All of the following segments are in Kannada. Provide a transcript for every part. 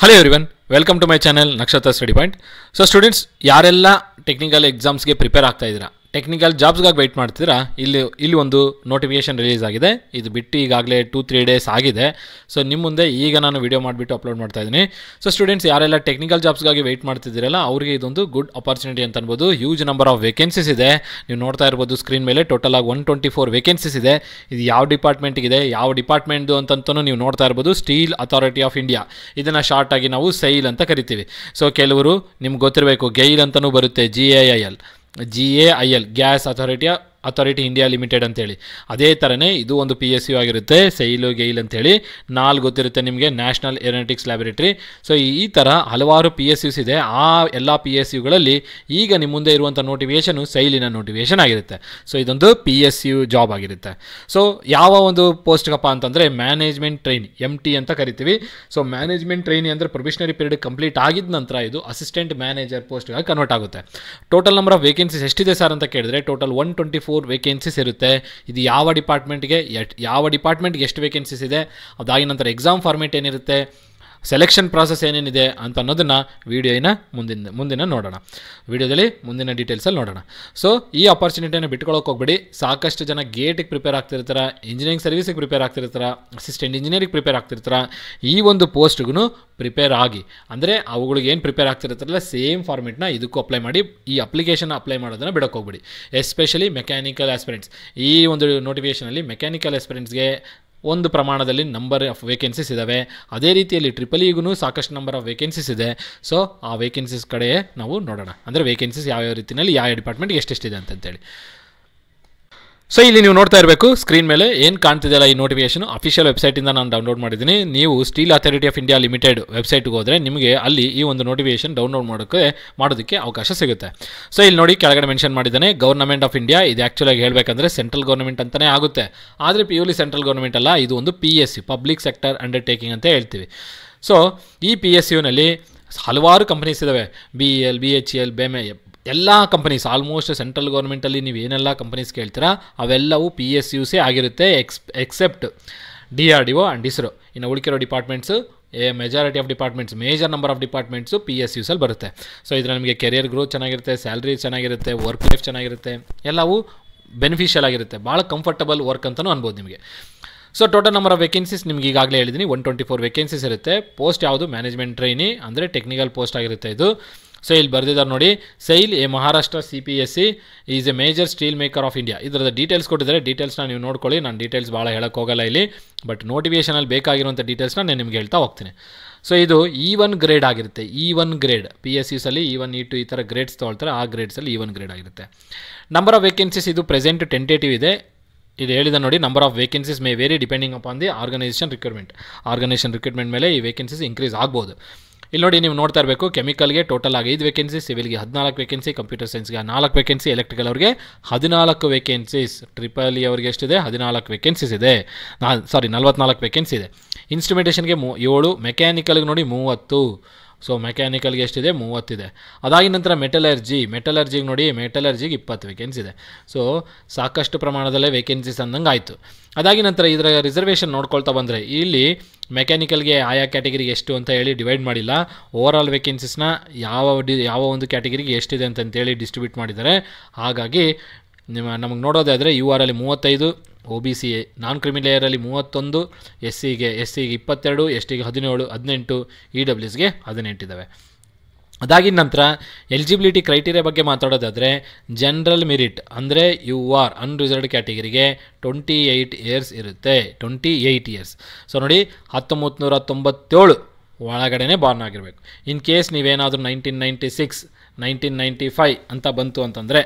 Hello everyone, welcome to my channel Nakshatra study point. So students, ಯಾರೆಲ್ಲ ಟೆಕ್ನಿಕಲ್ ಎಕ್ಸಾಮ್ಸ್ಗೆ ಪ್ರಿಪೇರ್ ಆಗ್ತಾ ಇದ್ದೀರಾ, ಟೆಕ್ನಿಕಲ್ ಜಾಬ್ಸ್ಗಾಗಿ ವೆಯ್ಟ್ ಮಾಡ್ತಿದ್ದೀರಾ, ಇಲ್ಲಿ ಒಂದು ನೋಟಿಫಿಕೇಷನ್ ರಿಲೀಸ್ ಆಗಿದೆ. ಇದು ಬಿಟ್ಟು ಈಗಾಗಲೇ 2-3 ಡೇಸ್ ಆಗಿದೆ. ಸೊ ನಿಮ್ಮ ಮುಂದೆ ಈಗ ನಾನು ವಿಡಿಯೋ ಮಾಡಿಬಿಟ್ಟು ಅಪ್ಲೋಡ್ ಮಾಡ್ತಾ ಇದ್ದೀನಿ. ಸೊ ಸ್ಟೂಡೆಂಟ್ಸ್, ಯಾರೆಲ್ಲ ಟೆಕ್ನಿಕಲ್ ಜಾಬ್ಸ್ಗಾಗಿ ವೆಯ್ಟ್ ಮಾಡ್ತಿದ್ದೀರಲ್ಲ ಅವರಿಗೆ ಇದೊಂದು ಗುಡ್ ಅಪರ್ಚುನಿಟಿ ಅಂತ ಅನ್ಬೋದು. ಹ್ಯೂಜ್ ನಂಬರ್ ಆಫ್ ವೇಕೆನ್ಸೀಸ್ ಇದೆ. ನೀವು ನೋಡ್ತಾ ಇರ್ಬೋದು ಸ್ಕ್ರೀನ್ ಮೇಲೆ ಟೋಟಲ್ ಆಗಿ 124 ವೇಕೆನ್ಸೀಸ್ ಇದೆ. ಇದು ಯಾವ ಡಿಪಾರ್ಟ್ಮೆಂಟ್ಗಿದೆ, ಯಾವ ಡಿಪಾರ್ಟ್ಮೆಂಟ್ದು ಅಂತಂತೂ ನೀವು ನೋಡ್ತಾ ಇರ್ಬೋದು. ಸ್ಟೀಲ್ ಅಥಾರಿಟಿ ಆಫ್ ಇಂಡಿಯಾ, ಇದನ್ನು ಶಾರ್ಟ್ ಆಗಿ ನಾವು ಸೈಲ್ ಅಂತ ಕರಿತೀವಿ. ಸೊ ಕೆಲವರು ನಿಮ್ಗೆ ಗೊತ್ತಿರಬೇಕು, ಗೈಲ್ ಅಂತಲೂ ಬರುತ್ತೆ, GAIL gas authority India limited ಅಂತೇಳಿ. ಅದೇ ಥರನೇ ಇದು ಒಂದು PSU ಆಗಿರುತ್ತೆ, ಸೈಲು ಗೈಲ್ ಅಂತೇಳಿ. 4 ಗೊತ್ತಿರುತ್ತೆ ನಿಮಗೆ, ನ್ಯಾಷನಲ್ ಏರೋನಾಟಿಕ್ಸ್ ಲ್ಯಾಬೊರೇಟರಿ. ಸೊ ಈ ಥರ ಹಲವಾರು PSUs ಇದೆ. ಆ ಎಲ್ಲ PSUಗಳಲ್ಲಿ ಈಗ ನಿಮ್ಮ ಮುಂದೆ ಇರುವಂಥ ನೋಟಿಫಿಕೇಷನು ಸೈಲಿನ ನೋಟಿಫಿಕೇಷನ್ ಆಗಿರುತ್ತೆ. ಸೊ ಇದೊಂದು PSU ಜಾಬ್ ಆಗಿರುತ್ತೆ. ಸೊ ಯಾವ ಒಂದು ಪೋಸ್ಟ್ಗಪ್ಪ ಅಂತಂದರೆ ಮ್ಯಾನೇಜ್ಮೆಂಟ್ ಟ್ರೈನಿ, MT ಅಂತ ಕರಿತೀವಿ. ಸೊ ಮ್ಯಾನೇಜ್ಮೆಂಟ್ ಟ್ರೈನಿ ಅಂದರೆ ಪ್ರೊಬೇಷನರಿ ಪೀರಿಯಡ್ ಕಂಪ್ಲೀಟ್ ಆಗಿದ ನಂತರ ಇದು ಅಸಿಸ್ಟೆಂಟ್ ಮ್ಯಾನೇಜರ್ ಪೋಸ್ಟ್ಗಾಗಿ ಕನ್ವರ್ಟ್ ಆಗುತ್ತೆ. ಟೋಟಲ್ ನಂಬರ್ ಆಫ್ ವೇಕೆನ್ಸೀಸ್ ಎಷ್ಟಿದೆ ಸರ್ ಅಂತ ಕೇಳಿದ್ರೆ ಟೋಟಲ್ 124 ವೇಕೆನ್ಸೀಸ್ ಇರುತ್ತೆ. ಇದು ಯಾವ ಡಿಪಾರ್ಟ್ಮೆಂಟ್ಗೆ ಎಷ್ಟು ವೇಕೆನ್ಸೀಸ್ ಇದೆ, ಅದಾಗಿನ ನಂತರ ಎಕ್ಸಾಮ್ ಫಾರ್ಮೇಟ್ ಏನಿರುತ್ತೆ, ಸೆಲೆಕ್ಷನ್ ಪ್ರಾಸೆಸ್ ಏನೇನಿದೆ ಅಂತ ಅನ್ನೋದನ್ನು ವೀಡಿಯೋನ ಮುಂದಿನ ನೋಡೋಣ. ವೀಡಿಯೋದಲ್ಲಿ ಮುಂದಿನ ಡೀಟೇಲ್ಸಲ್ಲಿ ನೋಡೋಣ. ಸೊ ಈ ಅಪರ್ಚುನಿಟಿಯನ್ನು ಬಿಟ್ಕೊಳ್ಳೋಕೆ ಹೋಗ್ಬೇಡಿ. ಸಾಕಷ್ಟು ಜನ ಗೇಟಿಗೆ ಪ್ರಿಪೇರ್ ಆಗ್ತಿರ್ತಾರೆ, ಇಂಜಿನಿಯರಿಂಗ್ ಸರ್ವಿಸಿಗೆ ಪ್ರಿಪೇರ್ ಆಗ್ತಿರ್ತಾರೆ, ಅಸಿಸ್ಟೆಂಟ್ ಇಂಜಿನಿಯರಿಂಗ್ ಪ್ರಿಪೇರ್ ಆಗ್ತಿರ್ತಾರೆ. ಈ ಒಂದು ಪೋಸ್ಟ್ಗೂ ಪ್ರಿಪೇರ್ ಆಗಿ, ಅಂದರೆ ಅವುಗಳಿಗೆ ಏನು ಪ್ರಿಪೇರ್ ಆಗ್ತಿರ್ತಾರಲ್ಲ ಸೇಮ್ ಫಾರ್ಮೆಟ್ನ ಇದಕ್ಕೂ ಅಪ್ಲೈ ಮಾಡಿ. ಈ ಅಪ್ಲಿಕೇಶನ್ ಅಪ್ಲೈ ಮಾಡೋದನ್ನು ಬಿಡೋಕೆ ಹೋಗ್ಬೇಡಿ. ಎಸ್ಪೆಷಲಿ ಮೆಕ್ಯಾನಿಕಲ್ ಆಸ್ಪಿರೆಂಟ್ಸ್, ಈ ಒಂದು ನೋಟಿಫಿಕೇಷನಲ್ಲಿ ಮೆಕ್ಯಾನಿಕಲ್ ಆಸ್ಪಿರೆಂಟ್ಸ್ಗೆ ಒಂದು ಪ್ರಮಾಣದಲ್ಲಿ ನಂಬರ್ ಆಫ್ ವೇಕೆನ್ಸೀಸ್ ಇದ್ದಾವೆ. ಅದೇ ರೀತಿಯಲ್ಲಿ ಟ್ರಿಪಲ್ ಸಾಕಷ್ಟು ನಂಬರ್ ಆಫ್ ವೇಕೆನ್ಸೀಸ್ ಇದೆ. ಸೊ ಆ ವೇಕೆನ್ಸೀಸ್ ಕಡೆ ನಾವು ನೋಡೋಣ, ಅಂದರೆ ವೇಕೆನ್ಸೀಸ್ ಯಾವ್ಯಾವ ರೀತಿಯಲ್ಲಿ ಯಾವ ಡಿಪಾರ್ಟ್ಮೆಂಟ್ಗೆ ಎಷ್ಟೆಷ್ಟಿದೆ ಅಂತೇಳಿ. ಸೊ ಇಲ್ಲಿ ನೀವು ನೋಡ್ತಾ ಇರಬೇಕು ಸ್ಕ್ರೀನ್ ಮೇಲೆ ಏನು ಕಾಣ್ತಿದೆಯಲ್ಲ, ಈ ನೋಟಿಫಿಕೇಷನ್ ಅಫಿಷಿಯಲ್ ವೆಬ್ಸೈಟಿಂದ ನಾನು ಡೌನ್ಲೋಡ್ ಮಾಡಿದ್ದೀನಿ. ನೀವು steel authority of India limited ವೆಬ್ಸೈಟ್ಗೆ ಹೋದರೆ ನಿಮಗೆ ಅಲ್ಲಿ ಈ ಒಂದು ನೋಟಿಫಿಕೇಷನ್ ಡೌನ್ಲೋಡ್ ಮಾಡೋದಕ್ಕೆ ಅವಕಾಶ ಸಿಗುತ್ತೆ. ಸೊ ಇಲ್ಲಿ ನೋಡಿ ಕೆಳಗಡೆ ಮೆನ್ಷನ್ ಮಾಡಿದ್ದಾನೆ ಗವರ್ನಮೆಂಟ್ ಆಫ್ ಇಂಡಿಯಾ. ಇದು ಆ್ಯಕ್ಚುಲಾಗಿ ಹೇಳಬೇಕಂದ್ರೆ ಸೆಂಟ್ರಲ್ ಗೌರ್ಮೆಂಟ್ ಅಂತಲೇ ಆಗುತ್ತೆ. ಆದರೆ ಪ್ಯೂರ್ಲಿ ಸೆಂಟ್ರಲ್ ಗೌರ್ಮೆಂಟ್ ಅಲ್ಲ, ಇದು ಒಂದು PSU, ಪಬ್ಲಿಕ್ ಸೆಕ್ಟರ್ ಅಂಡರ್ಟೇಕಿಂಗ್ ಅಂತ ಹೇಳ್ತೀವಿ. ಸೊ ಈ PSUನಲ್ಲಿ ಹಲವಾರು ಕಂಪನೀಸ್ ಇದ್ದಾವೆ. BEL, BHEL, BEME, ಎಲ್ಲ ಕಂಪನೀಸ್ ಆಲ್ಮೋಸ್ಟ್ ಸೆಂಟ್ರಲ್ ಗೌರ್ಮೆಂಟಲ್ಲಿ ನೀವು ಏನೆಲ್ಲ ಕಂಪನೀಸ್ ಕೇಳ್ತೀರಾ ಅವೆಲ್ಲವೂ PSUಸೇ ಆಗಿರುತ್ತೆ, ಎಕ್ಸೆಪ್ಟ್ DRDO ಆ್ಯಂಡ್ ISRO. ಇನ್ನು ಉಳಿಕಿರೋ departments, majority of departments, major number of departments PSUಸಲ್ಲಿ ಬರುತ್ತೆ. ಸೊ ಇದರಲ್ಲಿ ನಿಮಗೆ ಕೆರಿಯರ್ ಗ್ರೋತ್ ಚೆನ್ನಾಗಿರುತ್ತೆ, ಸ್ಯಾಲ್ರಿ ಚೆನ್ನಾಗಿರುತ್ತೆ, ವರ್ಕ್ ಲೈಫ್ ಚೆನ್ನಾಗಿರುತ್ತೆ, ಎಲ್ಲವೂ ಬೆನಿಫಿಷಿಯಲ್ ಆಗಿರುತ್ತೆ. ಭಾಳ ಕಂಫರ್ಟಬಲ್ ವರ್ಕ್ ಅಂತಲೂ ಅನ್ಬೋದು ನಿಮಗೆ. So total number of vacancies ನಿಮ್ಗೆ ಈಗಾಗಲೇ ಹೇಳಿದ್ದೀನಿ, 124 ವೇಕೆನ್ಸೀಸ್ ಇರುತ್ತೆ. ಪೋಸ್ಟ್ ಯಾವುದು, ಮ್ಯಾನೇಜ್ಮೆಂಟ್ ಟ್ರೈನಿ, ಅಂದರೆ ಟೆಕ್ನಿಕಲ್ ಪೋಸ್ಟ್ ಆಗಿರುತ್ತೆ ಇದು. ಸೊ ಇಲ್ಲಿ ಬರೆದಿದ್ದಾರೆ ನೋಡಿ, SAIL Maharashtra CPSE is a major steel maker of India. ಇದರದ ಡೀಟೇಲ್ಸ್ ಕೊಟ್ಟಿದ್ದಾರೆ, ಡೀಟೇಲ್ಸ್ನ ನೀವು ನೋಡ್ಕೊಳ್ಳಿ. ನಾನು ಡೀಟೇಲ್ಸ್ ಭಾಳ ಹೇಳೋಕ್ಕೆ ಹೋಗಲ್ಲ ಇಲ್ಲಿ, ಬಟ್ ನೋಟಿಫಿಕೇಷನಲ್ಲಿ ಬೇಕಾಗಿರುವಂಥ ಡೀಟೇಲ್ಸ್ನ ನಾನು ನಿಮ್ಗೆ ಹೇಳ್ತಾ ಹೋಗ್ತೀನಿ. ಸೊ ಇದು E1 ಗ್ರೇಡ್ ಆಗಿರುತ್ತೆ. E1 ಗ್ರೇಡ್ PSUಸಲ್ಲಿ E1, E2 ಈ ಥರ ಗ್ರೇಡ್ಸ್ ತೊಗೊಳ್ತಾರೆ. ಆ ಗ್ರೇಡ್ಸಲ್ಲಿ E1 ಗ್ರೇಡ್ ಆಗಿರುತ್ತೆ. ನಂಬರ್ ಆಫ್ ವೇಕೆನ್ಸೀಸ್ ಇದು ಪ್ರೆಸೆಂಟ್ ಟೆಂಟೇಟಿವ್ ಇದೆ. ಇದು ಹೇಳಿದ ನೋಡಿ, number of vacancies may vary depending upon the organisation recruitment ಮೇಲೆ ಈ ವೇಕೆನ್ಸೀಸ್ ಇಂಕ್ರೀಸ್ ಆಗ್ಬೋದು. ಇಲ್ಲಿ ನೋಡಿ, ನೀವು ನೋಡ್ತಾ ಇರಬೇಕು, ಕೆಮಿಕಲ್ಗೆ ಟೋಟಲ್ ಆಗಿ 5 ವೇಕೆನ್ಸಿ, ಸಿವಿಲ್ಗೆ 14 ವೇಕೆನ್ಸಿ, ಕಂಪ್ಯೂಟರ್ ಸೈನ್ಸ್ಗೆ 4 ವೇಕೆನ್ಸಿ, ಎಲೆಕ್ಟ್ರಿಕಲ್ ಅವ್ರಿಗೆ 14 ವೇಕೆನ್ಸೀಸ್, ಟ್ರಿಪಲ್ ಅವ್ರಿಗೆ ಎಷ್ಟಿದೆ 14 ವೇಕೆನ್ಸೀಸ್ ಇದೆ, 44 ವೇಕೆನ್ಸಿ ಇದೆ. ಇನ್ಸ್ಟ್ರುಮೆಂಟೇಷನ್ಗೆ 7, ಮೆಕ್ಯಾನಿಕಲ್ಗೆ ನೋಡಿ 30. ಸೊ ಮೆಕ್ಯಾನಿಕಲ್ಗೆ ಎಷ್ಟಿದೆ 30 ಇದೆ. ಅದಾಗಿ ನಂತರ ಮೆಟಲರ್ಜಿಗೆ ನೋಡಿ, ಮೆಟಲರ್ಜಿಗೆ 20 ವೇಕೆನ್ಸಿ ಇದೆ. ಸೊ ಸಾಕಷ್ಟು ಪ್ರಮಾಣದಲ್ಲೇ ವೇಕೆನ್ಸೀಸ್ ಅಂದಂಗೆ ಆಯಿತು. ಅದಾಗಿ ನಂತರ ಇದರ ರಿಸರ್ವೇಷನ್ ನೋಡ್ಕೊಳ್ತಾ ಬಂದರೆ ಇಲ್ಲಿ ಮೆಕ್ಯಾನಿಕಲ್ಗೆ ಆಯಾ ಕ್ಯಾಟಗಿರಿಗೆ ಎಷ್ಟು ಅಂತ ಹೇಳಿ ಡಿವೈಡ್ ಮಾಡಿಲ್ಲ. ಓವರಾಲ್ ವೇಕೆನ್ಸೀಸ್ನ ಯಾವ ಒಂದು ಕ್ಯಾಟಗಿರಿಗೆ ಎಷ್ಟಿದೆ ಅಂತೇಳಿ ಡಿಸ್ಟ್ರಿಬ್ಯೂಟ್ ಮಾಡಿದ್ದಾರೆ. ಹಾಗಾಗಿ ನಮಗೆ ನೋಡೋದಾದರೆ URಲ್ಲಿ 35, OBC ನಾನ್ ಕ್ರಿಮಿಲೇಯರಲ್ಲಿ 31, SCಗೆ 22, STಗೆ 17, 18, EWSಗೆ 18 ಇದ್ದಾವೆ. ಅದಾಗಿದ ನಂತರ ಎಲಿಜಿಬಿಲಿಟಿ ಕ್ರೈಟೀರಿಯಾ ಬಗ್ಗೆ ಮಾತಾಡೋದಾದರೆ ಜನರಲ್ ಮೆರಿಟ್ ಅಂದರೆ UR ಅನ್ರಿಸರ್ವ್ಡ್ ಕ್ಯಾಟಗಿರಿಗೆ 28 ಇಯರ್ಸ್ ಇರುತ್ತೆ, 28 ಇಯರ್ಸ್. ಸೊ ನೋಡಿ, 1997 ಒಳಗಡೆ ಬಾರ್ನ್ ಆಗಿರಬೇಕು. ಇನ್ ಕೇಸ್ ನೀವೇನಾದರೂ 1996, 1995 ಅಂತ ಬಂತು ಅಂತಂದರೆ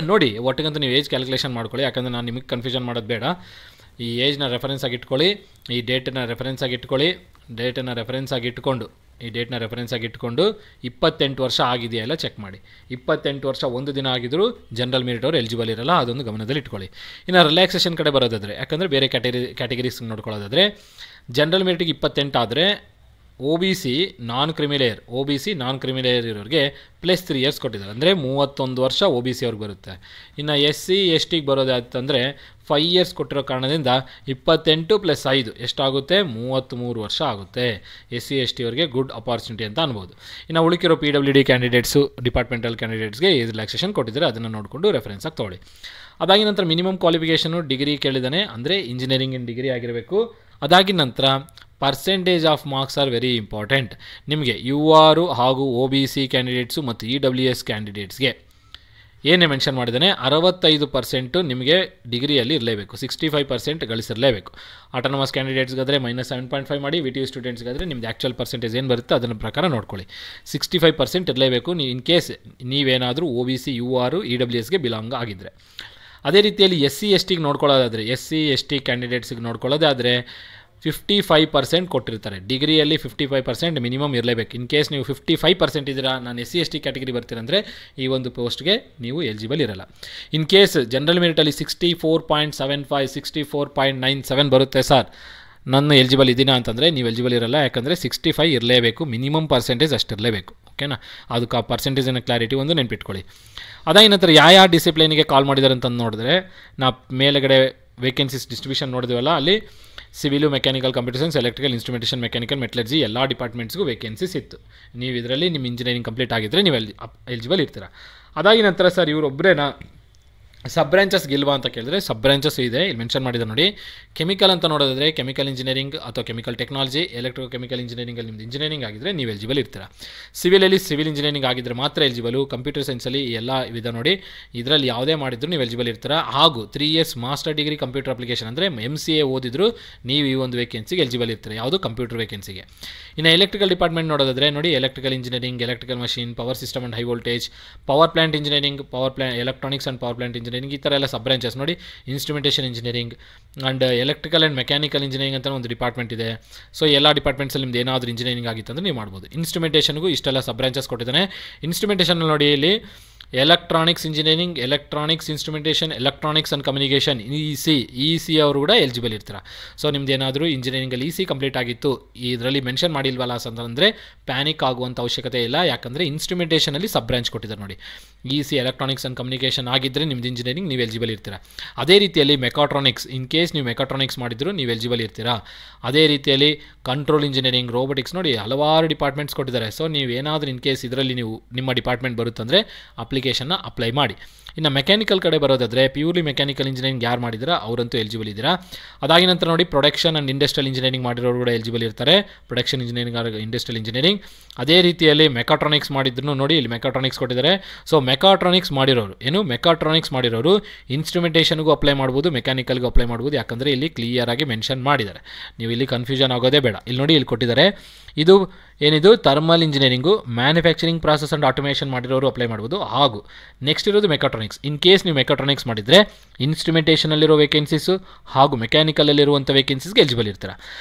ನೋಡಿ, ಒಟ್ಟಿಗಂತೂ ನೀವು ಏಜ್ ಕ್ಯಾಲ್ಕುಲೇಷನ್ ಮಾಡ್ಕೊಳ್ಳಿ. ಯಾಕಂದರೆ ನಾನು ನಿಮಗೆ ಕನ್ಫ್ಯೂಷನ್ ಮಾಡೋದು ಬೇಡ. ಈ ಏಜ್ನ ರೆಫರೆನ್ಸ್ ಆಗಿ ಇಟ್ಕೊಳ್ಳಿ, ಈ ಡೇಟನ್ನು ರೆಫರೆನ್ಸ್ ಆಗಿ ಇಟ್ಕೊಂಡು ಈ ಡೇಟ್ನ ರೆಫರೆನ್ಸ್ ಆಗಿ ಇಟ್ಕೊಂಡು 28 ವರ್ಷ ಆಗಿದೆಯಾ ಎಲ್ಲ ಚೆಕ್ ಮಾಡಿ. 28 ವರ್ಷ ಒಂದು ದಿನ ಆಗಿದ್ದರೂ ಜನರಲ್ ಮೆರಿಟ್ ಅವರು ಎಲಿಜಿಬಲ್ ಇರಲ್ಲ, ಅದೊಂದು ಗಮನದಲ್ಲಿ ಇಟ್ಕೊಳ್ಳಿ. ಇನ್ನು ರಿಲ್ಯಾಕ್ಸೇಷನ್ ಕಡೆ ಬರೋದಾದರೆ, ಯಾಕಂದರೆ ಬೇರೆ ಕ್ಯಾಟಗರೀಸ್ ನೋಡ್ಕೊಳ್ಳೋದಾದರೆ ಜನರಲ್ ಮೆರಿಟಿಗೆ 28 ಆದರೆ OBC ನಾನ್ ಕ್ರಿಮಿಲೇಯರ್ ನಾನ್ ಕ್ರಿಮಿಲೇಯರ್ ಇರೋರಿಗೆ +3 ಇಯರ್ಸ್ ಕೊಟ್ಟಿದ್ದಾರೆ, ಅಂದರೆ 31 ವರ್ಷ OBC ಅವ್ರಿಗೆ ಬರುತ್ತೆ. ಇನ್ನು SC ST ಬರೋದಾಯ್ತಂದರೆ 5 ಇಯರ್ಸ್ ಕೊಟ್ಟಿರೋ ಕಾರಣದಿಂದ 28 + 5 ಎಷ್ಟಾಗುತ್ತೆ, 33 ವರ್ಷ ಆಗುತ್ತೆ. SC ST ಅವರಿಗೆ ಗುಡ್ ಅಪಾರ್ಚುನಿಟಿ ಅಂತ ಅನ್ಬೋದು. ಇನ್ನು ಉಳಿಕಿರೋ PWD ಕ್ಯಾಂಡಿಡೇಟ್ಸು, ಡಿಪಾರ್ಟ್ಮೆಂಟಲ್ ಕ್ಯಾಂಡಿಡೇಟ್ಸ್ಗೆ ಏಜ್ ರಿಲ್ಯಾಕ್ಸೇಷನ್ ಕೊಟ್ಟಿದ್ದಾರೆ, ಅದನ್ನು ನೋಡಿಕೊಂಡು ರೆಫರೆನ್ಸ್ ಆಗಿ ತೊಗೊಳ್ಳಿ. ಅದಾಗಿ ನಂತರ ಮಿನಿಮಮ್ ಕ್ವಾಲಿಫಿಕೇಷನು ಡಿಗ್ರಿ ಕೇಳಿದ್ದಾನೆ, ಅಂದರೆ ಇಂಜಿನಿಯರಿಂಗ್ ಇನ್ ಡಿಗ್ರಿ ಆಗಿರಬೇಕು. ಅದಾಗಿ ನಂತರ percentage of marks R very important. ನಿಮಗೆ UR ಹಾಗೂ OBC ಕ್ಯಾಂಡಿಡೇಟ್ಸು ಮತ್ತು EWS ಕ್ಯಾಂಡಿಡೇಟ್ಸ್ಗೆ ಏನೇ ಮೆನ್ಷನ್ ಮಾಡಿದ್ದಾನೆ, 65% ನಿಮಗೆ ಡಿಗ್ರಿಯಲ್ಲಿ ಇರಲೇಬೇಕು, 65% ಗಳಿಸಿರಲೇಬೇಕು. ಆಟೋನಮಸ್ ಕ್ಯಾಂಡಿಡೇಟ್ಸ್ಗಾದರೆ -7.5 ಮಾಡಿ, VTU ಸ್ಟೂಡೆಂಟ್ಸ್ಗಾದರೆ ನಿಮ್ದು ಆ್ಯಕ್ಚುಯಲ್ ಪರ್ಸೆಂಟೇಜ್ ಏನು ಬರುತ್ತೆ ಅದನ್ನ ಪ್ರಕಾರ ನೋಡ್ಕೊಳ್ಳಿ. 65% ಇರಲೇಬೇಕು ಇನ್ ಕೇಸ್ ನೀವೇನಾದರೂ OBC UR EWSಗೆ ಬಿಲಾಂಗ್ ಆಗಿದ್ದರೆ. ಅದೇ ರೀತಿಯಲ್ಲಿ SC STಗೆ ನೋಡ್ಕೊಳ್ಳೋದಾದರೆ, SC ST ಕ್ಯಾಂಡಿಡೇಟ್ಸ್ಗೆ ನೋಡ್ಕೊಳ್ಳೋದಾದರೆ 55% ಕೊಟ್ಟಿರ್ತಾರೆ. ಡಿಗ್ರಿಯಲ್ಲಿ 55% ಮಿನಿಮಮ್ ಇರಲೇಬೇಕು. ಇನ್ ಕೇಸ್ ನೀವು 55% ಇದ್ದೀರಾ, ನಾನು SC ST ಕ್ಯಾಟಗರಿ ಬರ್ತೀರಂದರೆ ಈ ಒಂದು ಪೋಸ್ಟ್ಗೆ ನೀವು ಎಲಿಜಿಬಲ್ ಇರಲ್ಲ. ಇನ್ ಕೇಸ್ ಜನರಲ್ ಮೆರಿಟಲ್ಲಿ 64.75 64.97 ಬರುತ್ತೆ ಸರ್, ನಾನು ಎಲಿಜಿಬಲ್ ಇದ್ದೀನಾ ಅಂತಂದರೆ ನೀವು ಎಲಿಜಿಬಲ್ ಇರಲ್ಲ. ಯಾಕಂದರೆ 65 ಇರಲೇಬೇಕು, ಮಿನಿಮಮ್ ಪರ್ಸೆಂಟೇಜ್ ಅಷ್ಟಿರಲೇಬೇಕು. ಓಕೆನಾ, ಅದಕ್ಕೆ ಆ ಪರ್ಸೆಂಟೇಜಿನ ಕ್ಲಾರಿಟಿ ಒಂದು ನೆನ್ಪಿಟ್ಕೊಳ್ಳಿ. ಅದಾದ ನಂತರ ಯಾವ ಡಿಸಿಪ್ಲೈನಿಗೆ ಕಾಲ್ ಮಾಡಿದ್ದಾರೆ ಅಂತ ನೋಡಿದ್ರೆ, ನಾ ಮೇಲೆಗಡೆ ವೇಕೆನ್ಸೀಸ್ ಡಿಸ್ಟ್ರಿಬ್ಯೂಷನ್ ನೋಡಿದ್ವಲ್ಲ, ಅಲ್ಲಿ civil, mechanical, computer science, electrical, instrumentation, mechanical, metallurgy ಎಲ್ಲ ಡಿಪಾರ್ಟ್ಮೆಂಟ್ಸ್ಗೂ ವೇಕೆನ್ಸೀಸ್ ಇತ್ತು. ನೀವು ಇದರಲ್ಲಿ ನಿಮ್ಮ ಇಂಜಿನಿಯರಿಂಗ್ ಕಂಪ್ಲೀಟ್ ಆಗಿದ್ದರೆ ನೀವು ಎಲಿಜಿಬಲ್ ಇರ್ತೀರ. ಅದಾಗಿ ನಂತರ ಸರ್ ಇವರೊಬ್ಬರೇನಾ ಸಬ್ ಬ್ರಾಂಚಸ್ ಗಿಲ್ವಾ ಅಂತ ಕೇಳಿದ್ರೆ, ಸಬ್ ಬ್ರಾಂಚಸ್ ಇದೆ, ಇಲ್ಲಿ ಮೆನ್ಷನ್ ಮಾಡಿದ್ದಾರೆ ನೋಡಿ. ಕೆಮಿಕಲ್ ಅಂತ ನೋಡೋದಾದರೆ ಕೆಮಿಕಲ್ ಇಂಜಿನಿಯರಿಂಗ್ ಅಥವಾ ಕೆಮಿಕಲ್ ಟೆಕ್ನಾಲಜಿ, ಎಲೆಕ್ಟ್ರೋ ಕೆಮಿಕಲ್ ಇಂಜಿನಿಯರಿಂಗಲ್ಲಿ ನಿಮ್ಮದು ಇಂಜಿನಿಯರಿಂಗ್ ಆಗಿದ್ದರೆ ನೀವು ಎಲಿಜಿಬಲ್ ಇರ್ತೀರ. ಸಿವಿಲಲ್ಲಿ ಸಿವಿಲ್ ಇಂಜಿನಿಯರಿಂಗ್ ಆಗಿದ್ದರೆ ಮಾತ್ರ ಎಲಿಜಿಬಲು. ಕಂಪ್ಯೂಟರ್ ಸೈನ್ಸಲ್ಲಿ ಎಲ್ಲ ವಿಧ ನೋಡಿ, ಇದರಲ್ಲಿ ಯಾವುದೇ ಮಾಡಿದ್ರು ನೀವು ಎಲಿಜಿಬಲ್ ಇರ್ತೀರ. ಹಾಗೂ 3 years master degree computer application ಅಂದರೆ MCA ಓದಿದ್ರು ನೀವು ಈ ಒಂದು ವೇಕೆನ್ಸಿಗೆ ಎಲಿಜಿಬಲ್ ಇರ್ತೀರ, ಯಾವುದು ಕಂಪ್ಯೂಟರ್ ವೇಕೆನ್ಸಿಗೆ. ಇನ್ನು ಎಲೆಕ್ಟ್ರಿಕಲ್ ಡಿಪಾರ್ಟ್ಮೆಂಟ್ ನೋಡೋದಾದರೆ ನೋಡಿ, electrical engineering, electrical machine, power system and high voltage, power plant engineering, electronics and power plant engineering, ಈ ಥರ ಎಲ್ಲ ಸಬ್ ಬ್ರಾಂಚಸ್ ನೋಡಿ. Instrumentation engineering and electrical and mechanical engineering ಅಂತ ಒಂದು ಡಿಪಾರ್ಟ್ಮೆಂಟ್ ಇದೆ. ಸೊ ಎಲ್ಲ ಡಿಪಾರ್ಟ್ಮೆಂಟ್ಸಲ್ಲಿ ನಿಮ್ದು ಏನಾದರೂ ಇಂಜಿನಿಯರಿಂಗ್ ಆಗಿತ್ತು ಅಂದರೆ ನೀವು ಮಾಡ್ಬೋದು. ಇನ್ಸ್ಟ್ರುಮೆಂಟೇಷನ್ಗೂ ಇಷ್ಟೆಲ್ಲ ಸಬ್ ಬ್ರಾಂಚಸ್ ಕೊಟ್ಟಿದ್ದಾನೆ. ಇನ್ಸ್ಟ್ರುಮೆಂಟೇಷನ್ ನೋಡಿ, ಇಲ್ಲಿ electronics engineering, electronics instrumentation, electronics and communication, EC ಅವರು ಕೂಡ ಎಲಿಜಿಬಲ್ ಇರ್ತಾರೆ. ಸೊ ನಿಮ್ದು ಏನಾದರೂ ಇಂಜಿನಿಯರಿಂಗಲ್ಲಿ EC ಕಂಪ್ಲೀಟ್ ಆಗಿತ್ತು, ಇದರಲ್ಲಿ ಮೆನ್ಷನ್ ಮಾಡಿಲ್ವಲ್ಲ ಅಂತಂದರೆ ಪ್ಯಾನಿಕ್ ಆಗುವಂಥ ಅವಶ್ಯಕತೆ ಇಲ್ಲ. ಯಾಕಂದರೆ ಇನ್ಸ್ಟ್ರುಮೆಂಟೇಷನಲ್ಲಿ ಸಬ್ ಬ್ರಾಂಚ್ ಕೊಟ್ಟಿದ್ದಾರೆ ನೋಡಿ. EC ಎಲೆಕ್ಟ್ರಾನಿಕ್ಸ್ ಆ್ಯಂಡ್ ಕಮ್ಯುನಿಕೇಷನ್ ಆಗಿದ್ದರೆ ನಿಮ್ದು ಇಂಜಿನಿಯರಿಂಗ್ ನೀವು ಎಲಿಜಿಬಲ್ ಇರ್ತೀರ. ಅದೇ ರೀತಿಯಲ್ಲಿ ಮೆಕಾಟ್ರಾನಿಕ್ಸ್, ಇನ್ ಕೇಸ್ ನೀವು ಮೆಕಾಟ್ರಾನಿಕ್ಸ್ ಮಾಡಿದ್ರು ನೀವು ಎಲಿಜಿಬಲ್ ಇರ್ತೀರಾ. ಅದೇ ರೀತಿಯಲ್ಲಿ ಕಂಟ್ರೋಲ್ ಇಂಜಿನಿಯರಿಂಗ್, ರೋಬೋಟಿಕ್ಸ್ ನೋಡಿ, ಹಲವಾರು ಡಿಪಾರ್ಟ್ಮೆಂಟ್ಸ್ ಕೊಟ್ಟಿದ್ದಾರೆ. ಸೊ ನೀವು ಏನಾದರೂ ಇನ್ ಕೇಸ್ ಇದರಲ್ಲಿ ನೀವು ನಿಮ್ಮ ಡಿಪಾರ್ಟ್ಮೆಂಟ್ ಬರುತ್ತಂದರೆ ಅಪ್ಲಿಕೇಶನ್ನ ಅಪ್ಲೈ ಮಾಡಿ. ಇನ್ನು ಮೆಕ್ಯಾನಿಕಲ್ ಕಡೆ ಬರೋದಾದರೆ ಪ್ಯೂರ್ಲಿ ಮೆಕ್ಯಾನಿಕಲ್ ಇಂಜಿನಿಯರಿಂಗ್ ಯಾರು ಮಾಡಿದ್ದೀರಾ ಅವರಂತೂ ಎಲಿಜಿಬಲ್ ಇದ್ದೀರಾ. ಅದಾಗಿ ನಂತರ ನೋಡಿ, ಪ್ರೊಡಕ್ಷನ್ ಆ್ಯಂಡ್ ಇಂಡಸ್ಟ್ರಿಯಲ್ ಇಂಜಿನಿಯರಿಂಗ್ ಮಾಡಿರೋರು ಕೂಡ ಎಲಿಜಿಬಲ್ ಇರ್ತಾರೆ, ಪ್ರೊಡಕ್ಷನ್ ಇಂಜಿನಿಯರಿಂಗ್ ಇಂಡಸ್ಟ್ರಿಯಲ್ ಇಂಜಿನಿಯರಿಂಗ್. ಅದೇ ರೀತಿಯಲ್ಲಿ ಮೆಕಾಟ್ರಾನಿಕ್ಸ್ ಮಾಡಿದ್ರು ನೋಡಿ, ಇಲ್ಲಿ ಮೆಕಾಟ್ರಾನಿಕ್ಸ್ ಕೊಟ್ಟಿದ್ದಾರೆ. ಸೊ ಮೆಕಾಟ್ರಾನಿಕ್ಸ್ ಮಾಡಿರೋರು ಇನ್ಸ್ಟ್ರುಮೆಂಟೇಷನ್ಗೂ ಅಪ್ಲೈ ಮಾಡ್ಬೋದು, ಮೆಕ್ಯಾನಿಕಲ್ಗೂ ಅಪ್ಲೈ ಮಾಡ್ಬೋದು. ಯಾಕಂದರೆ ಇಲ್ಲಿ ಕ್ಲಿಯರಾಗಿ ಮೆನ್ಷನ್ ಮಾಡಿದ್ದಾರೆ, ನೀವು ಇಲ್ಲಿ ಕನ್ಫ್ಯೂಷನ್ ಆಗೋದೇ ಬೇಡ. ಇಲ್ಲಿ ನೋಡಿ, ಇಲ್ಲಿ ಕೊಟ್ಟಿದ್ದಾರೆ, ಇದು ಏನಿದು thermal engineering, manufacturing process and automation ಮಾಡಿರೋರು ಅಪ್ಲೈ ಮಾಡ್ಬೋದು. ಹಾಗೂ ನೆಕ್ಸ್ಟ್ ಇರೋದು ಮೆಕಾಟ್ರಾನಿಕ್ಸ್. ಇನ್ ಕೇಸ್ ನೀವು ಮೆಕಾಟ್ರಾನಿಕ್ಸ್ ಮಾಡಿದರೆ ಇನ್ಸ್ಟ್ರುಮೆಂಟೇಷನಲ್ಲಿರೋ ವೇಕೆನ್ಸೀಸು ಹಾಗೂ ಮೆಕ್ಯಾನಿಕಲಲ್ಲಿರುವಂಥ ವೇಕೆನ್ಸೀಸ್ಗೆ ಎಲಿಜಿಬಲ್ ಇರ್ತಾರೆ.